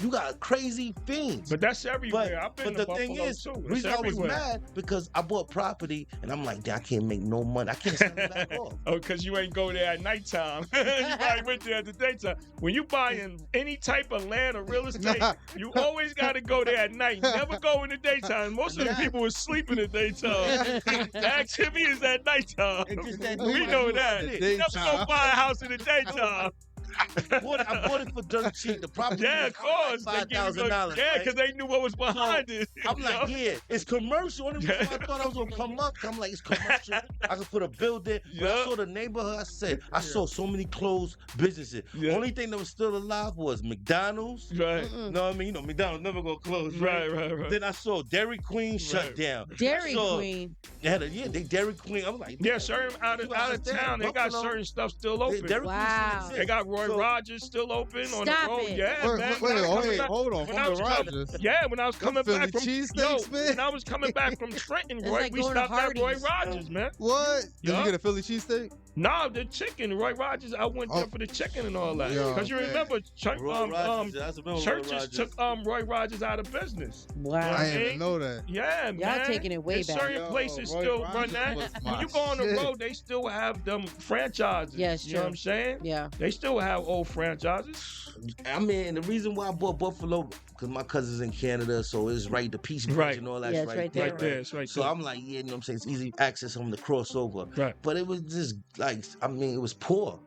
You got crazy fiends. But that's everywhere. I've been but to the thing Buffalo is, too. It's reason I was everywhere. mad because I bought property and I'm like, damn, I can't make no money. I can't sell it back off. Oh, because you ain't go there at nighttime. You probably went there at the daytime. When you buying any type of land or real estate, you always got to go there at night. Never go in the daytime. Most of the people was sleeping in the daytime. The activity is at nighttime. We know that. You never go buy a house in the daytime. I bought it for dirt cheap. The property Yeah, was of course. They give you $5,000. yeah, because they knew what was behind it. I'm like, yeah, it's commercial. Only reason I thought I was gonna come up, I'm like, it's commercial. I could put a building. When I saw the neighborhood, I said, I saw so many closed businesses. Only thing that was still alive was McDonald's. Right. Know what I mean? You know, McDonald's never gonna close. Right. Then I saw Dairy Queen shut down. Dairy Queen. They Dairy Queen. I'm like, yeah, certain out of town, they got certain stuff still open. Wow. They got Roy Rogers still open on the Stop road. it. Yeah, Wait, man. hold on. When I From was the coming- Rogers. Yeah, when I was coming Philly back from cheesesteaks, man? when I was coming back from Trenton, It's Roy, like we going to stopped at Roy Hardee's. Rogers, man. What? Did Yeah. you get a Philly cheesesteak? Nah, the chicken, Roy Rogers. I went there for the chicken and all that. Yo, Because you man. remember, Roy Rogers, that's about Roy churches Rogers. took Roy Rogers out of business. Wow. I didn't even know that. Yeah, man. taking it way There's back. certain Yo, places Roy still Rogers run that. was When my you go on the shit. road, they still have them franchises. Yes, You know what true. I'm saying? Yeah. They still have old franchises. I mean, the reason why I bought Buffalo, because my cousin's in Canada, so it's right, the Peace Bridge Right. and all that. Yeah, it's right there. Right there. It's right So there. I'm like, yeah, you know what I'm saying? It's easy access for them to cross over. Right. But it was just like, I mean, it was poor.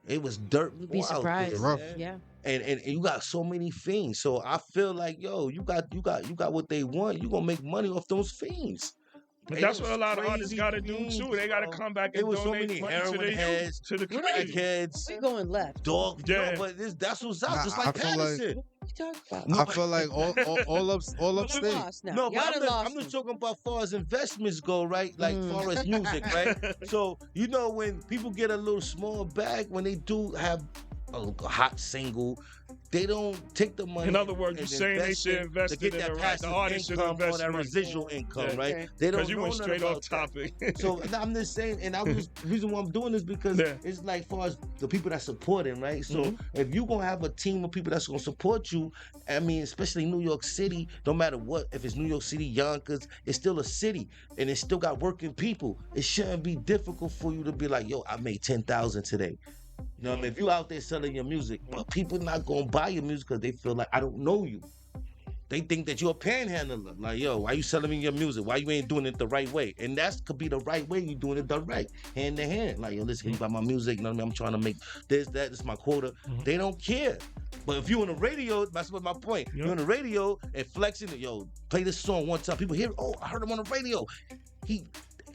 It was dirt. You'd be poor out surprised. there, Rough. man. Yeah. And you got so many fiends. So I feel like, yo, you got what they want. You gonna make money off those fiends. But It that's was what a lot of artists crazy got to do fiends, too. They got to bro. come back It and was so donate many money to heroin the heads, youth, to the community. crackheads, We're going left. dog. Yeah. No, but that's what's out. Nah, Just I like feel like- Patterson. What you talking about? I feel like all upstate. Lost now. No, but Y'all done lost I'm just me. talking about far as investments go, right? Like far as music, right? So you know when people get a little small bag, when they do have a hot single, they don't take the money. In other words, and you're saying they invest should it invest to get it in that the passive artist should income invest or that money. residual income, Yeah. right? They don't Because you know went nothing straight about off that. topic. So I'm just saying, and I was the reason why I'm doing this because Yeah. it's like far as the people that support him, right? So if you're gonna have a team of people that's gonna support you, I mean, especially New York City, no matter what, if it's New York City, Yonkers, it's still a city and it still got working people. It shouldn't be difficult for you to be like, yo, I made 10,000 today. You know what I mean? If you out there selling your music, but people not gonna buy your music because they feel like I don't know you. they think that you're a panhandler. Like, yo, why you selling me your music? Why you ain't doing it the right way? And that could be the right way. You doing it the right, hand to hand. Like, yo, listen, you buy my music. You know what I mean? I'm trying to make this, that. This is my quota. They don't care. But if you on the radio, that's what my point. You're on the radio and flexing it. Yo, play this song one time. People hear, oh, I heard him on the radio. He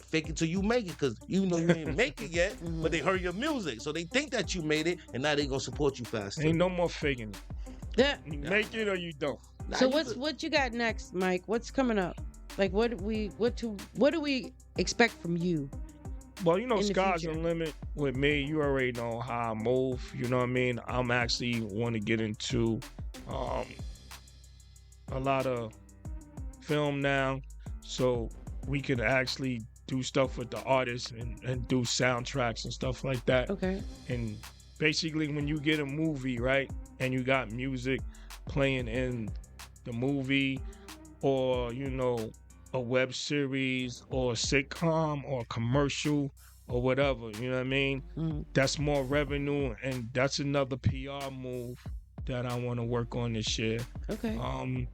fake it till you make it, because you know you ain't make it yet, but they heard your music. So they think that you made it, and now they gonna support you faster. Ain't no more faking it. Yeah. You make it or you don't. So what you got next, Mike? What's coming up? Like what do we expect from you? Well, you know, in the sky's future? the limit with me. You already know how I move. You know what I mean? I'm actually want to get into a lot of film now, so we can actually do stuff with the artists and do soundtracks and stuff like that. Okay. And basically, when you get a movie, right, and you got music playing in the movie, or, you know, a web series or a sitcom or a commercial or whatever, you know what I mean? That's more revenue, and that's another PR move that I want to work on this year. Okay.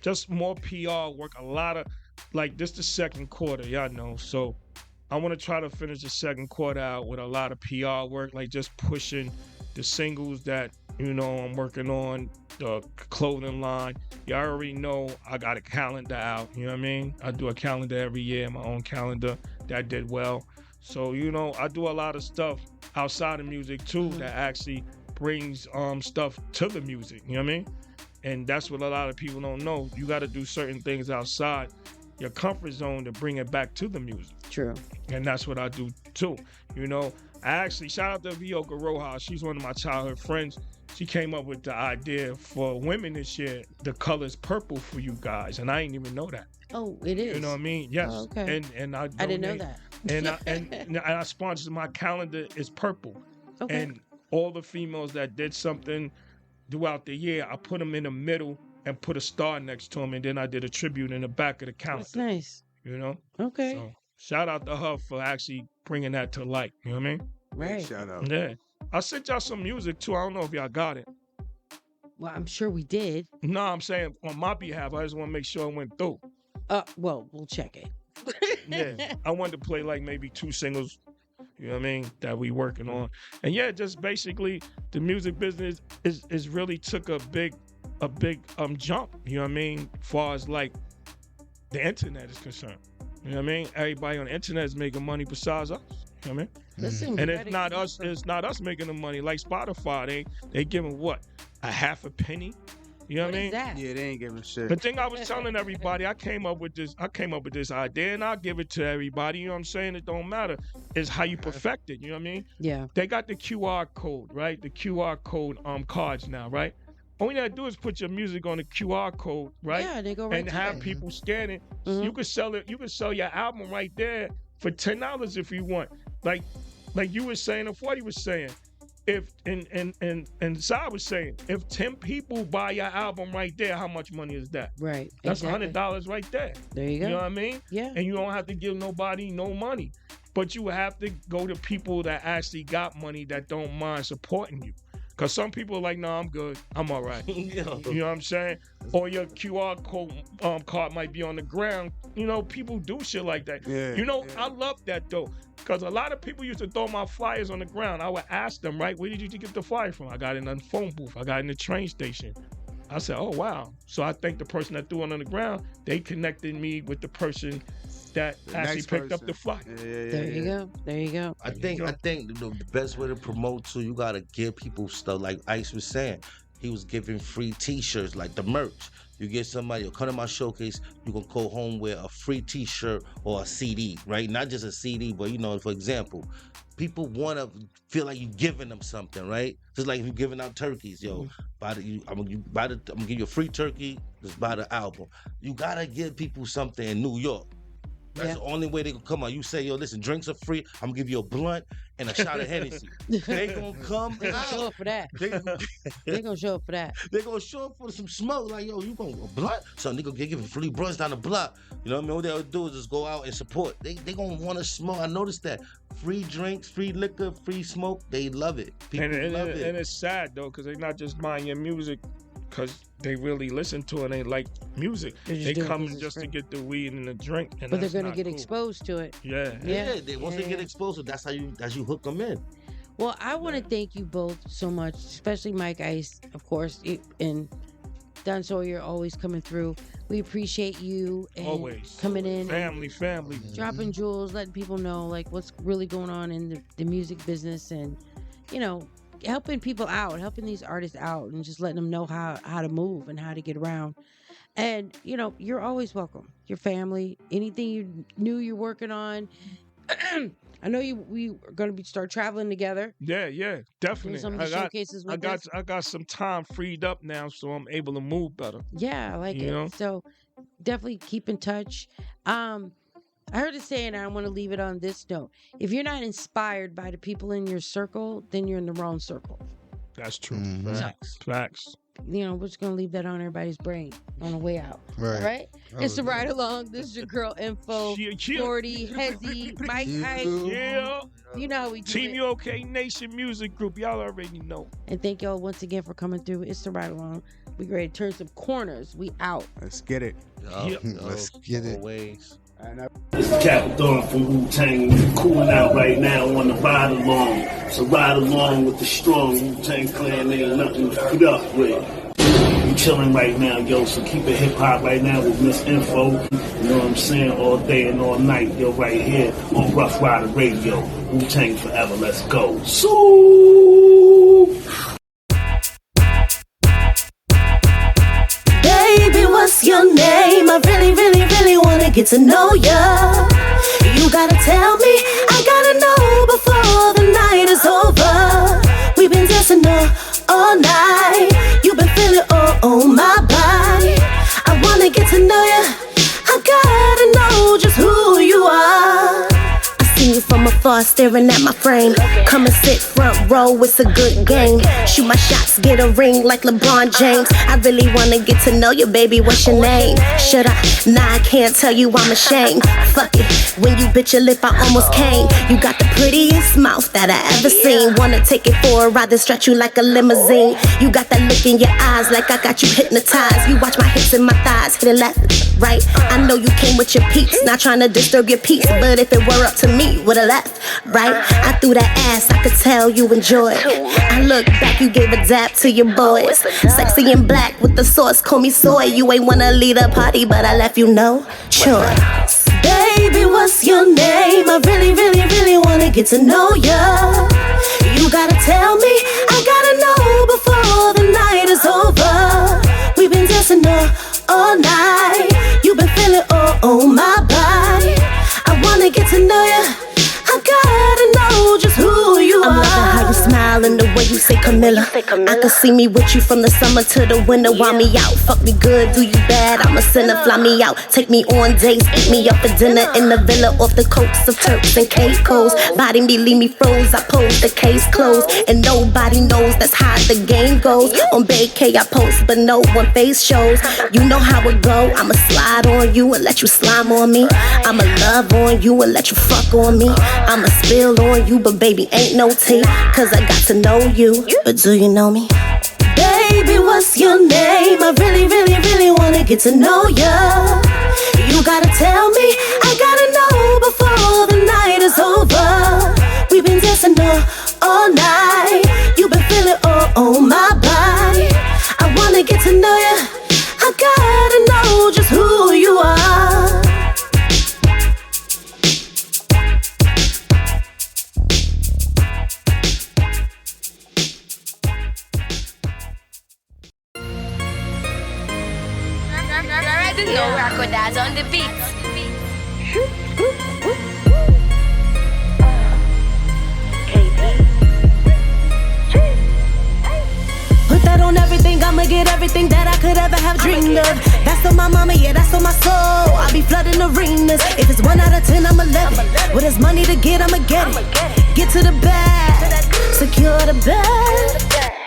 Just more PR work. A lot of, like, this the second quarter, y'all know. So I want to try to finish the second quarter out with a lot of PR work, like just pushing the singles that, you know, I'm working on, the clothing line. You already know I got a calendar out, you know what I mean? I do a calendar every year, my own calendar. That did well. So, you know, I do a lot of stuff outside of music too that actually brings stuff to the music, you know what I mean? And that's what a lot of people don't know. You got to do certain things outside your comfort zone to bring it back to the music. True. And that's what I do too. You know, I actually, shout out to Vioka Rojas. She's one of my childhood friends. She came up with the idea for women this year, the color's purple for you guys. And I didn't even know that. Oh, it is. You know what I mean? Yes. Oh, okay. And I didn't know donate- that. and I sponsor, my calendar is purple. Okay. And all the females that did something throughout the year, I put them in the middle and put a star next to them, and then I did a tribute in the back of the calendar. That's nice. You know? Okay. So shout out to her for actually bringing that to light. You know what I mean? Right. Shout out. Yeah. I sent y'all some music too. I don't know if y'all got it. Well, I'm sure we did. No, I'm saying on my behalf. I just want to make sure it went through. Well, we'll check it. Yeah. I wanted to play like maybe 2 singles, you know what I mean, that we working on. And yeah, just basically the music business is really took a big jump, you know what I mean, as far as like the internet is concerned. You know what I mean? Everybody on the internet is making money besides us. You know what I mean? Listen, and it's not us making the money. Like Spotify, they giving what? A half a penny? You know what I mean? Yeah, they ain't giving shit. The thing I was telling everybody, I came up with this idea, and I'll give it to everybody. You know what I'm saying? It don't matter. It's how you perfect it. You know what I mean? Yeah. They got the QR code, right? The QR code cards now, right? All you gotta do is put your music on the QR code, right? Yeah, they go right and to have it. people scan it. You could sell it. You could sell your album right there for $10 if you want. Like you were saying, or 40 was saying. If and Sai was saying, if 10 people buy your album right there, how much money is that? Right. That's exactly. $100 right there. There you go. You know what I mean? Yeah. And you don't have to give nobody no money. But you have to go to people that actually got money that don't mind supporting you. Because some people are like, no, I'm good. I'm all right. You know what I'm saying? Or your QR code card might be on the ground. You know, people do shit like that. Yeah, you know, I love that, though. Because a lot of people used to throw my flyers on the ground. I would ask them, right, where did you get the flyer from? I got it in the phone booth. I got it in the train station. I said, oh, wow. So I think the person that threw it on the ground, they connected me with the person that actually picked up the flyer. There you go. There you go. I think the best way to promote too, you gotta give people stuff. Like Ice was saying, he was giving free T-shirts, like the merch. You get somebody, you'll come to my showcase, you can go home with a free T-shirt or a CD, right? Not just a CD, but you know, for example, people want to feel like you're giving them something, right? Just like if you're giving out turkeys, yo, I'm gonna give you a free turkey, just buy the album. You gotta give people something in New York. That's the only way they can come on. You say, yo, listen, drinks are free. I'm gonna give you a blunt and a shot of Hennessy. They gonna come They gonna show up for that. They gonna show up for that. They gonna show up for some smoke. Like, yo, you gonna a blunt? So they gonna give free blunts down the block. You know what I mean? What they'll do is just go out and support. They gonna want to smoke. I noticed that. Free drinks, free liquor, free smoke. They love it. People love it. And it's sad though, because they're not just buying your music because they really listen to it. They like music. They come just to get the weed and the drink, and but they're going to get exposed to it. Yeah. Once they get exposed to it, that's how you hook them in. Well, I want to thank you both so much, especially Mike Ice, of course, and Don Sawyer always coming through. We appreciate you and always coming in, family, dropping jewels, letting people know like what's really going on in the music business, and helping people out, helping these artists out, and just letting them know how to move and how to get around. And you're always welcome. Your family, anything you knew you're working on. I know we are going to start traveling together. Yeah, definitely. Some of the showcases with I got some time freed up now, so I'm able to move better. Yeah, I like it. So definitely keep in touch. I heard it saying, and I want to leave it on this note: if you're not inspired by the people in your circle, then you're in the wrong circle. That's true. Facts. We're just gonna leave that on everybody's brain on the way out. Right. All right. It's the Ride Along. This is your girl Info 40 Hezzy, Mike Ice. Yeah. You know how we do Team it. UK Nation Music Group. Y'all already know. And thank y'all once again for coming through. It's the Ride Along. We ready to turn some corners. We out. Let's get it. Let's get it. Always. This is Capital from Wu-Tang, cooling out right now on the Ride Along. So ride along with the strong Wu-Tang Clan, ain't nothing to put up with. You chilling right now, yo, so keep it hip-hop right now with Miss Info. You know what I'm saying? All day and all night, yo, right here on Rough Rider Radio. Wu-Tang forever, let's go. So Baby, what's your name? I really, really, really wanna get to know ya. You gotta tell me, I gotta know before the night is over. We've been dancing all night. You've been feeling all on my body. I wanna get to know ya. I gotta know just who you are. See you from afar staring at my frame. Come and sit front row, it's a good game. Shoot my shots, get a ring like LeBron James. I really wanna get to know you, baby, what's your name? Should I? Nah, I can't tell you, I'm ashamed. Fuck it, when you bit your lip, I almost came. You got the prettiest mouth that I ever seen. Wanna take it for a ride, then stretch you like a limousine. You got that look in your eyes like I got you hypnotized. You watch my hips and my thighs, hit it left, right. I know you came with your peeps, not trying to disturb your peace, but if it were up to me, would've left, right? I threw that ass, I could tell you enjoyed. I look back, you gave a dap to your boys. Sexy and black with the sauce, call me soy. You ain't wanna lead a party, but I left you no choice. Baby, what's your name? I really, really, really wanna get to know ya. You gotta tell me, I gotta know before the night is over. We've been dancing all night. You've been feeling all on my body. I wanna get to know ya. I gotta know just who you are. I'm loving how you smile and the way you say Camilla. I can see me with you from the summer to the winter. Wind me out, fuck me good, do you bad? I'm a sinner, fly me out, take me on dates, eat me up for dinner in the villa off the coast of Turks and Caicos. Body me, leave me froze, I pose the case closed, and nobody knows that's how the game goes. On vacay I post, but no one face shows. You know how it go. I'ma slide on you and let you slime on me. I'ma love on you and let you fuck on me. I'ma spill on you, but baby, ain't no tea, cause I got to know you. But do you know me? Baby, what's your name? I really, really, really wanna get to know ya. You gotta tell me, I gotta know before the night is over. We've been dancing all night. You've been feeling all on my body. I wanna get to know ya. I gotta know just who you are. No crocodiles on the beats. Put that on everything, I'ma get everything that I could ever have dreamed of. That's on my mama, yeah, that's on my soul. I be flooding arenas. If it's 1 out of 10, I'ma let it. When there's money to get, I'ma get it. Get to the bag, secure the bag.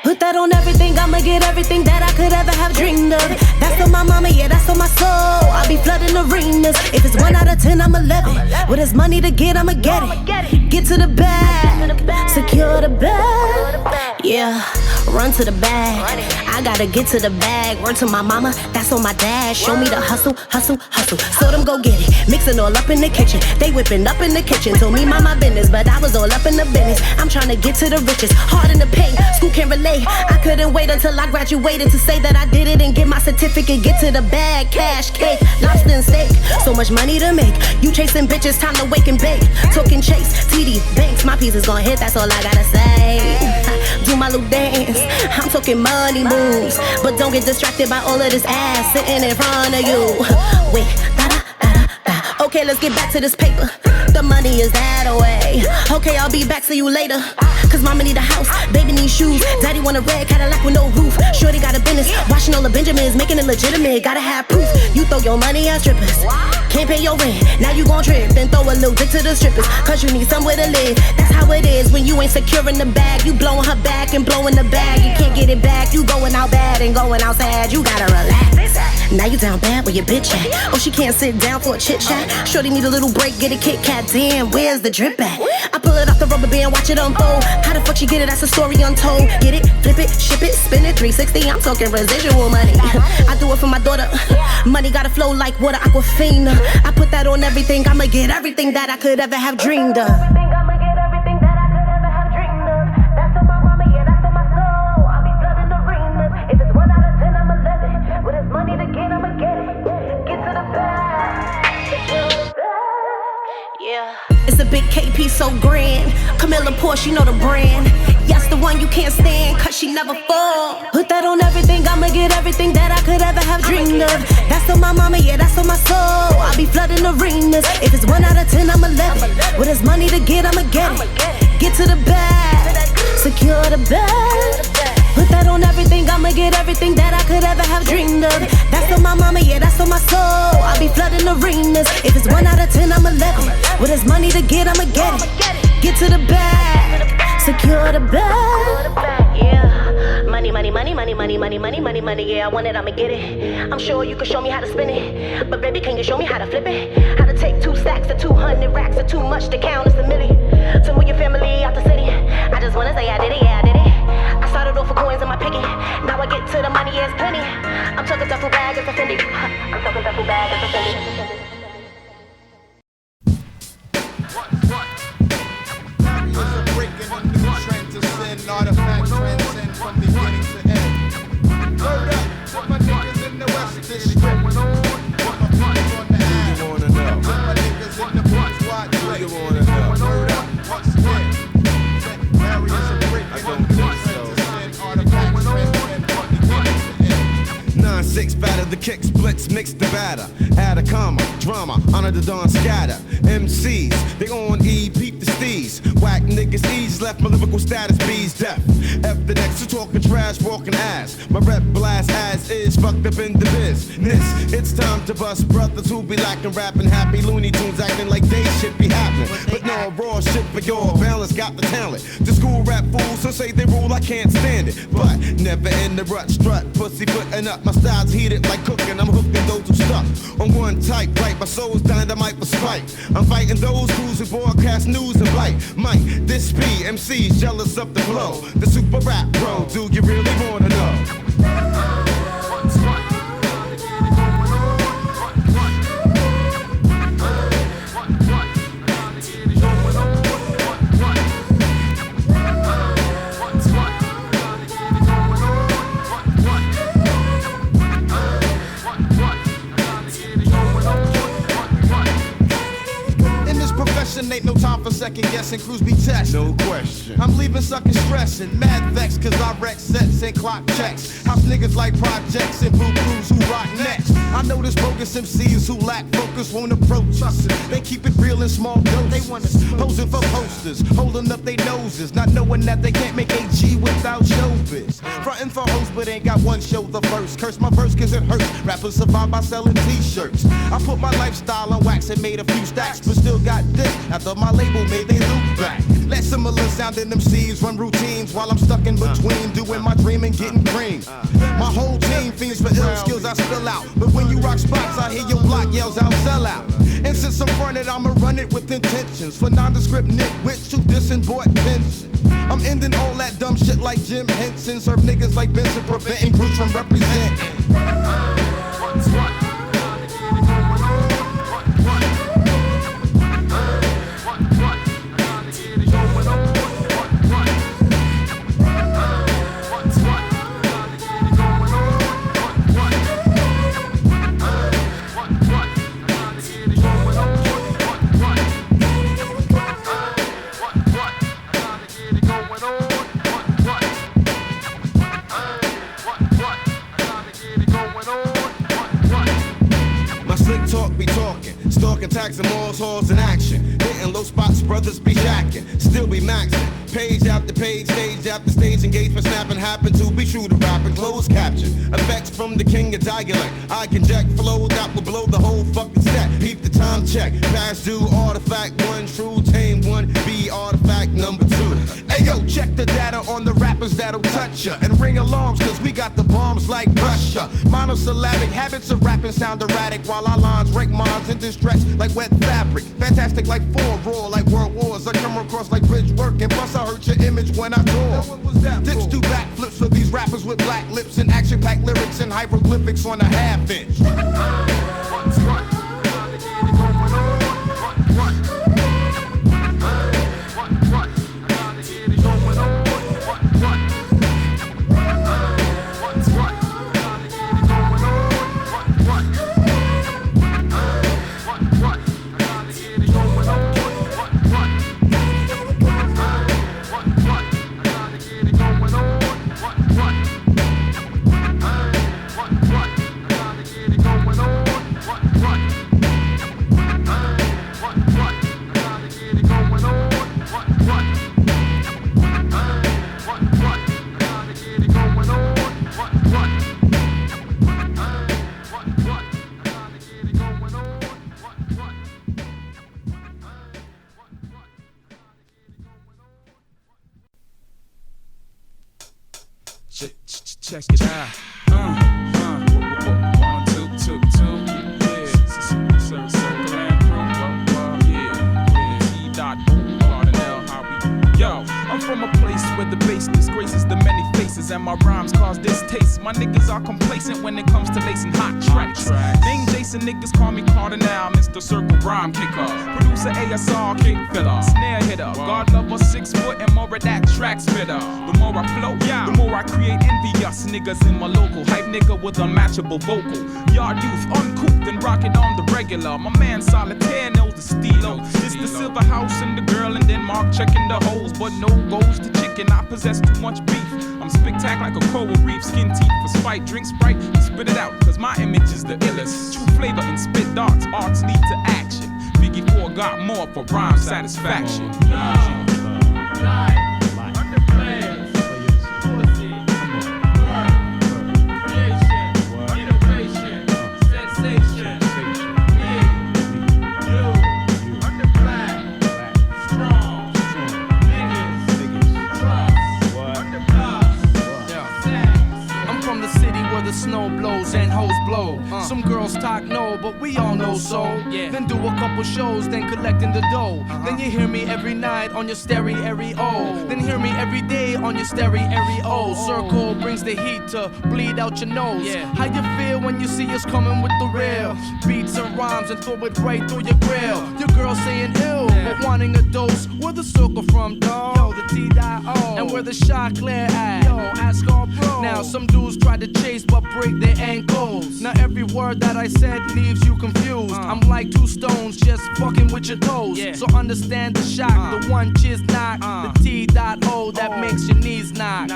Put that on everything, I'ma get everything that I could ever have dreamed of. That's on my mama, yeah, that's on my soul. I'll be flooding arenas. If it's 1 out of 10, I'm 11. With this money to get, I'ma get it. Get to the bag, secure the bag. Yeah, run to the bag. I gotta get to the bag. Word to my mama, that's on my dad. Show me the hustle, hustle, hustle. So them go get it. Mixing all up in the kitchen. They whipping up in the kitchen. Told me mind my business, but I was all up in the business. I'm trying to get to the riches. Hard in the pain, school can't relate. I couldn't wait until I graduated to say that I did it and get my certificate. Get to the bag, cash, cake, lobster and steak. So much money to make. You chasing bitches, time to wake and bake. Talking Chase, TD, Banks. My piece is gonna hit, that's all I gotta say. Do my little dance. I'm talking money moves, but don't get distracted by all of this ass sitting in front of you. Wait, da-da-da-da-da. Okay, let's get back to this paper. The money is that away. Okay, I'll be back, see you later. Cause mama need a house, baby need shoes. Daddy want a red Cadillac with no roof. Shorty got a business, washing all the Benjamins, making it legitimate. Gotta have proof. You throw your money at strippers. Can't pay your rent, now you gon' trip. Then throw a little dick to the strippers. Cause you need somewhere to live. That's how it is when you ain't securing the bag. You blowing her back and blowing the bag. You can't get it back, you going out bad and going out sad. You gotta relax. Now you down bad where your bitch at. Oh, she can't sit down for a chit chat. Shorty need a little break, get a Kit Kat. Damn, where's the drip at? I pull it off the rubber band, watch it unfold. How the fuck she get it? That's a story untold. Get it, flip it, ship it, spin it, 360. I'm talking residual money. I do it for my daughter. Money gotta flow like water, Aquafina. I put that on everything. I'ma get everything that I could ever have dreamed of. It's a big KP so grand. Camilla Porsche, you know the brand. Yes, the one you can't stand, cause she never fall. Put that on everything, I'ma get everything that I could ever have dreamed of. That's on my mama, yeah, that's on my soul. I'll be flooding arenas. If it's 1 out of 10, I'm 11. With this money to get, I'ma get it. Get to the bag, secure the bag. Put that on everything, I'ma get everything that I could ever have dreamed of. That's on my mama, yeah, that's on my soul. I'll be flooding arenas. If it's 1 out of 10, I'm 11. With this money to get, I'ma get it. Get to the bag, secure the bag. Yeah, money, money, money, money, money, money, money, money, money. Yeah, I want it, I'ma get it. I'm sure you can show me how to spin it, but baby, can you show me how to flip it? How to take 2 stacks to 200 racks or too much to count as a milli. To move your family out the city. I just wanna say I did it, yeah, I did it. I started off with coins in my piggy. Now I get to the money, yeah, it's plenty. I'm talking duffel bag, it's a Fendi. I'm talking duffel bag, it's a Fendi. Artifacts transcend from beginning to end. Word up to my niggas in the West District. What my people on the ass. You wanna know? To my niggas in the bourgeois place. You wanna know? Word up once again. Barriers are breaking on the transcend. Artifacts transcend from beginning to end. 9-6 batter, the kicks blitz, mix the batter. Add a comma, drama, honor the dawn scatter. MCs, they on E, peep the steez. Whack niggas ease, left my lyrical status B's deaf. F the next to talking trash, walking ass. My rep blast as is, fucked up in the business. It's time to bust brothers who be lacking rapping happy. Looney Tunes acting like they shit be happening. But no raw shit for your balance, got the talent. The school rap fools, so say they rule, I can't stand it. But never in the rut, strut, pussy putting up. My style's heated like cooking, I'm hooking those who stuck. On one type, right, my soul's dynamite for spite. I'm fighting those who's who broadcast news and blight. Mike, this be MC's jealous of the flow. The super rap bro, do you really wanna know? Ain't no time for second guessing, crews be tested. No question. I'm leaving sucking stressing, mad vex, cause I wreck sets and clock checks. House niggas like projects and blue crews who rock next. I know this bogus MCs who lack focus won't approach us. They keep it real in small doses. They want us posing for posters, holding up their noses, not knowing that they can't make AG without showbiz. Frontin' for hosts, but ain't got one show the first. Curse my verse cause it hurts. Rappers survive by selling t-shirts. I put my lifestyle on wax and made a few stacks, but still got this. After my label made they look back. Let's Similar sounding MCs run routines while I'm stuck in between doing my dream and getting cream. My whole team fiends for ill skills I spill out. But when you rock spots, I hear your block yells out, sell out. And since I'm running, I'ma run it with intentions. For nondescript nitwits who dissing bought tension. I'm ending all that dumb shit like Jim Henson. Serve niggas like Benson, preventing groups from representing. Taxing malls, halls in action. Hitting low spots, brothers be jacking. Still be maxing. Page after page, stage after stage. Engagement snapping. Happen to be true to rapping. Closed caption. Effects from the king of dialect. I conject flow that will blow the whole fucking set. Keep the time check. Past due, artifact one. True, tame one. Be artifact number 2. Hey yo, check the data on the rappers that'll touch ya. And ring alarms cause we got the bombs like Russia. Monosyllabic habits of rapping sound erratic. While our lines break minds into stretch like wet fabric. Fantastic like 4 raw like world wars. I come across like bridge work and plus I hurt your image when I tour. Dips do backflips for these rappers with black lips and action-packed lyrics and hieroglyphics on a half-inch. Check it out. 1, 2, 2, 2. Yeah. Circle and crew. Yeah. E.O. Cardinal, how we. Yo, I'm from a place where the bass disgraces the many faces, and my rhymes cause distaste. My niggas are complacent when it comes to lacing hot tracks. Name Jason, niggas call me Cardinal, Mr. Circle Rhyme Kicker. Producer ASR, kick filler, snare hitter. God lover, 6 foot and more of that track spitter. The more I flow, the more I create envious niggas in my local. Hype nigga with unmatchable vocal. Yard youth, uncooped and rockin' on the regular. My man Solitaire knows the stilo. It's the silver house and the girl in Denmark checking the holes, but no goes to chicken. I possess too much beef. I'm spectacular like a coral reef, skin teeth for spite. Drink Sprite and spit it out, cause my image is the illest. True flavor and spit darts, arts lead to action. Biggie 4 got more for rhyme satisfaction. Snow blows and hoes blow. Some girls talk no, but we all know so. Then do a couple shows, then collecting the dough. Then you hear me every night on your stereo. Then hear me every day on your stereo. Circle brings the heat to bleed out your nose. How you feel when you see us coming with the real beats and rhymes and throw it right through your grill? Your girl saying ill, but wanting a dose. Where the circle from, dawg? Yo, the T.O. And where the shot clear at? Yo, ask all bro. Now some dudes try to chase but break their ankles. Now every word that I said leaves you confused. I'm like 2 stones just fucking with your toes. So understand the shock, the one chiz knock, the T.O. that makes your knees knock.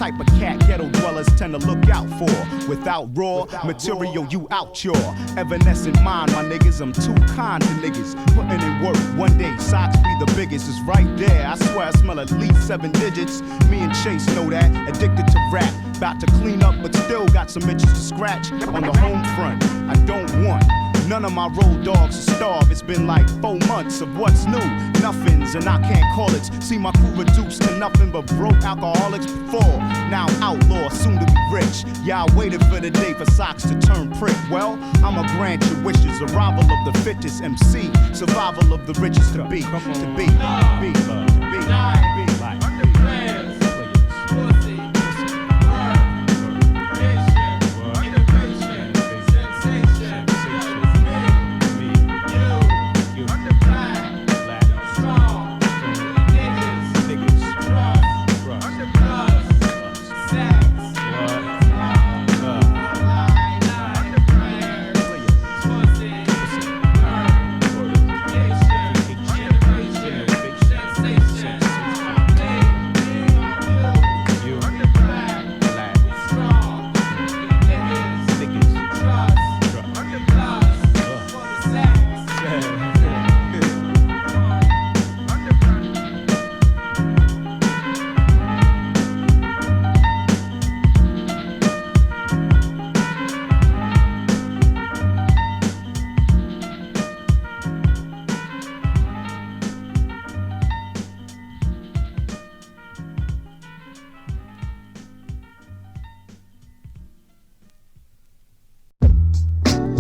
Type of cat ghetto dwellers tend to look out for. Without raw material, you out your evanescent mind, my niggas. I'm too kind to niggas. Putting in work, one day socks be the biggest. It's right there. I swear I smell at least 7 digits. Me and Chase know that. Addicted to rap. About to clean up, but still got some itches to scratch. On the home front, I don't want none of my road dogs to starve. It's been like 4 months of what's new. Nothings, and I can't call it. See my crew reduced to nothing but broke alcoholics before. Now outlaw, soon to be rich. Yeah, I waited for the day for socks to turn prick. Well, I'ma grant your wishes. Arrival of the fittest MC. Survival of the richest to be. To be.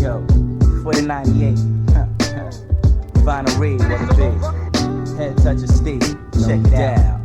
Yo, for the 98. Final read, what it be. Head touch of Steve, check it out.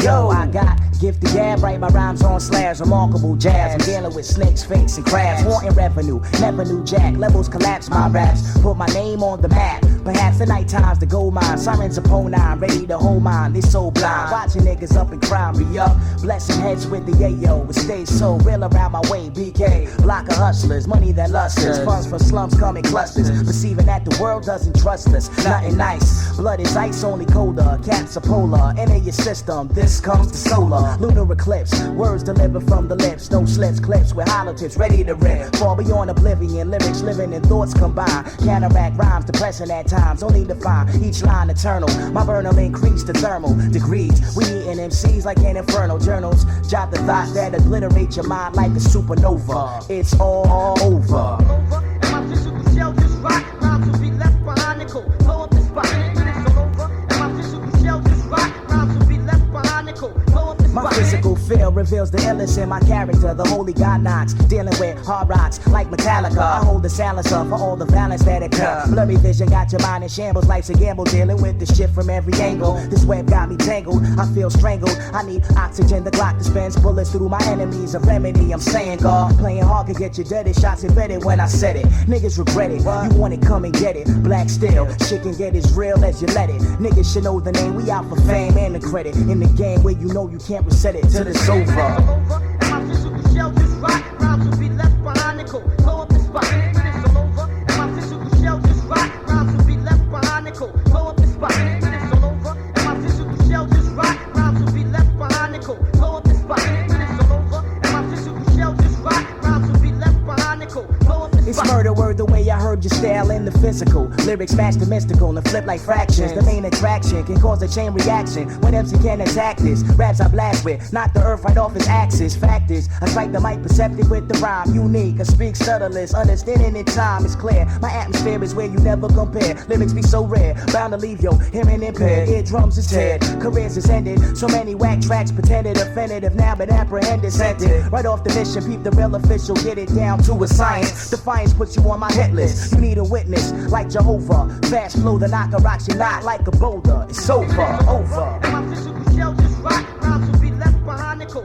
Yo, I got gifted gab, write my rhymes on slabs, remarkable jazz. I'm dealing with snakes, fakes, and crabs. Wanting revenue, never knew jack. Levels collapse my raps, put my name on the map. Perhaps the night times the gold mine, sirens upon 9, ready to hold mine. They so blind, watching niggas up in crime, re-up. Blessing heads with the yayo, it stays so real around my way. BK, block of hustlers, money that lusters, funds for slums come in clusters. Perceiving that the world doesn't trust us, nothing nice. Blood is ice, only colder. Cats are polar, enter your system. This comes to solar, lunar eclipse. Words delivered from the lips, no slips, clips with hollow tips, ready to rip. Far beyond oblivion, lyrics living and thoughts combine. Counteract rhymes, depressing at times, only to find each line eternal. My burner increased to thermal degrees. We eating MCs like an inferno. Journals jot the thoughts that obliterate your mind like a supernova. It's all over. And my physical shell just rock. Rhymes will be left behind and go blow up the spot. It's all over. And my physical shell just rock. Rhymes will be left behind and go blow up the spot. My physical feel reveals the illness in my character. The holy God knocks, dealing with hard rocks like Metallica. I hold the silencer for all the violence that occur. Blurry vision got your mind in shambles. Life's a gamble, dealing with the shit from every angle. This web got me tangled, I feel strangled. I need oxygen, the Glock dispense bullets through my enemies. A remedy, I'm saying, God. Playing hard can get your dirty shots embedded when I said it. Niggas regret it, you want it, come and get it. Black steel, shit can get as real as you let it. Niggas should know the name, we out for fame and the credit. In the game where you know you can't reset it till it's over. And my physical shell just rock. Rhymes will be left behind and go blow up the spot. It's all over. And my physical shell just rock. Rhymes will be left behind and go blow up the spot. It's all over. And my physical shell just rock. Rhymes will be left behind and go blow up the spot. It's all over. And my physical shell just rock. Rhymes will be left behind and go blow up the spot. It's murder word the way I heard your style in the physical. Lyrics match the mystical and flip like fractions. The main attraction can cause a chain reaction. When MC can attack this, raps I blast with, knock the earth right off its axis. Fact is, I strike the mic perceptive with the rhyme. Unique, I speak stutterless, understanding in time is clear. My atmosphere is where you never compare. Lyrics be so rare, bound to leave your hearing impaired. Eardrums is teared, careers is ended. So many whack tracks pretended offended, have now been apprehended, sent it. Right off the mission, peep the real official, get it down to a science. Defiance puts you on my hit list. You need a witness like Jehovah. Fast flow, the knocker rocks you not like a boulder. It's over, over. And my physical shell just rock. Rhymes will be left behind and go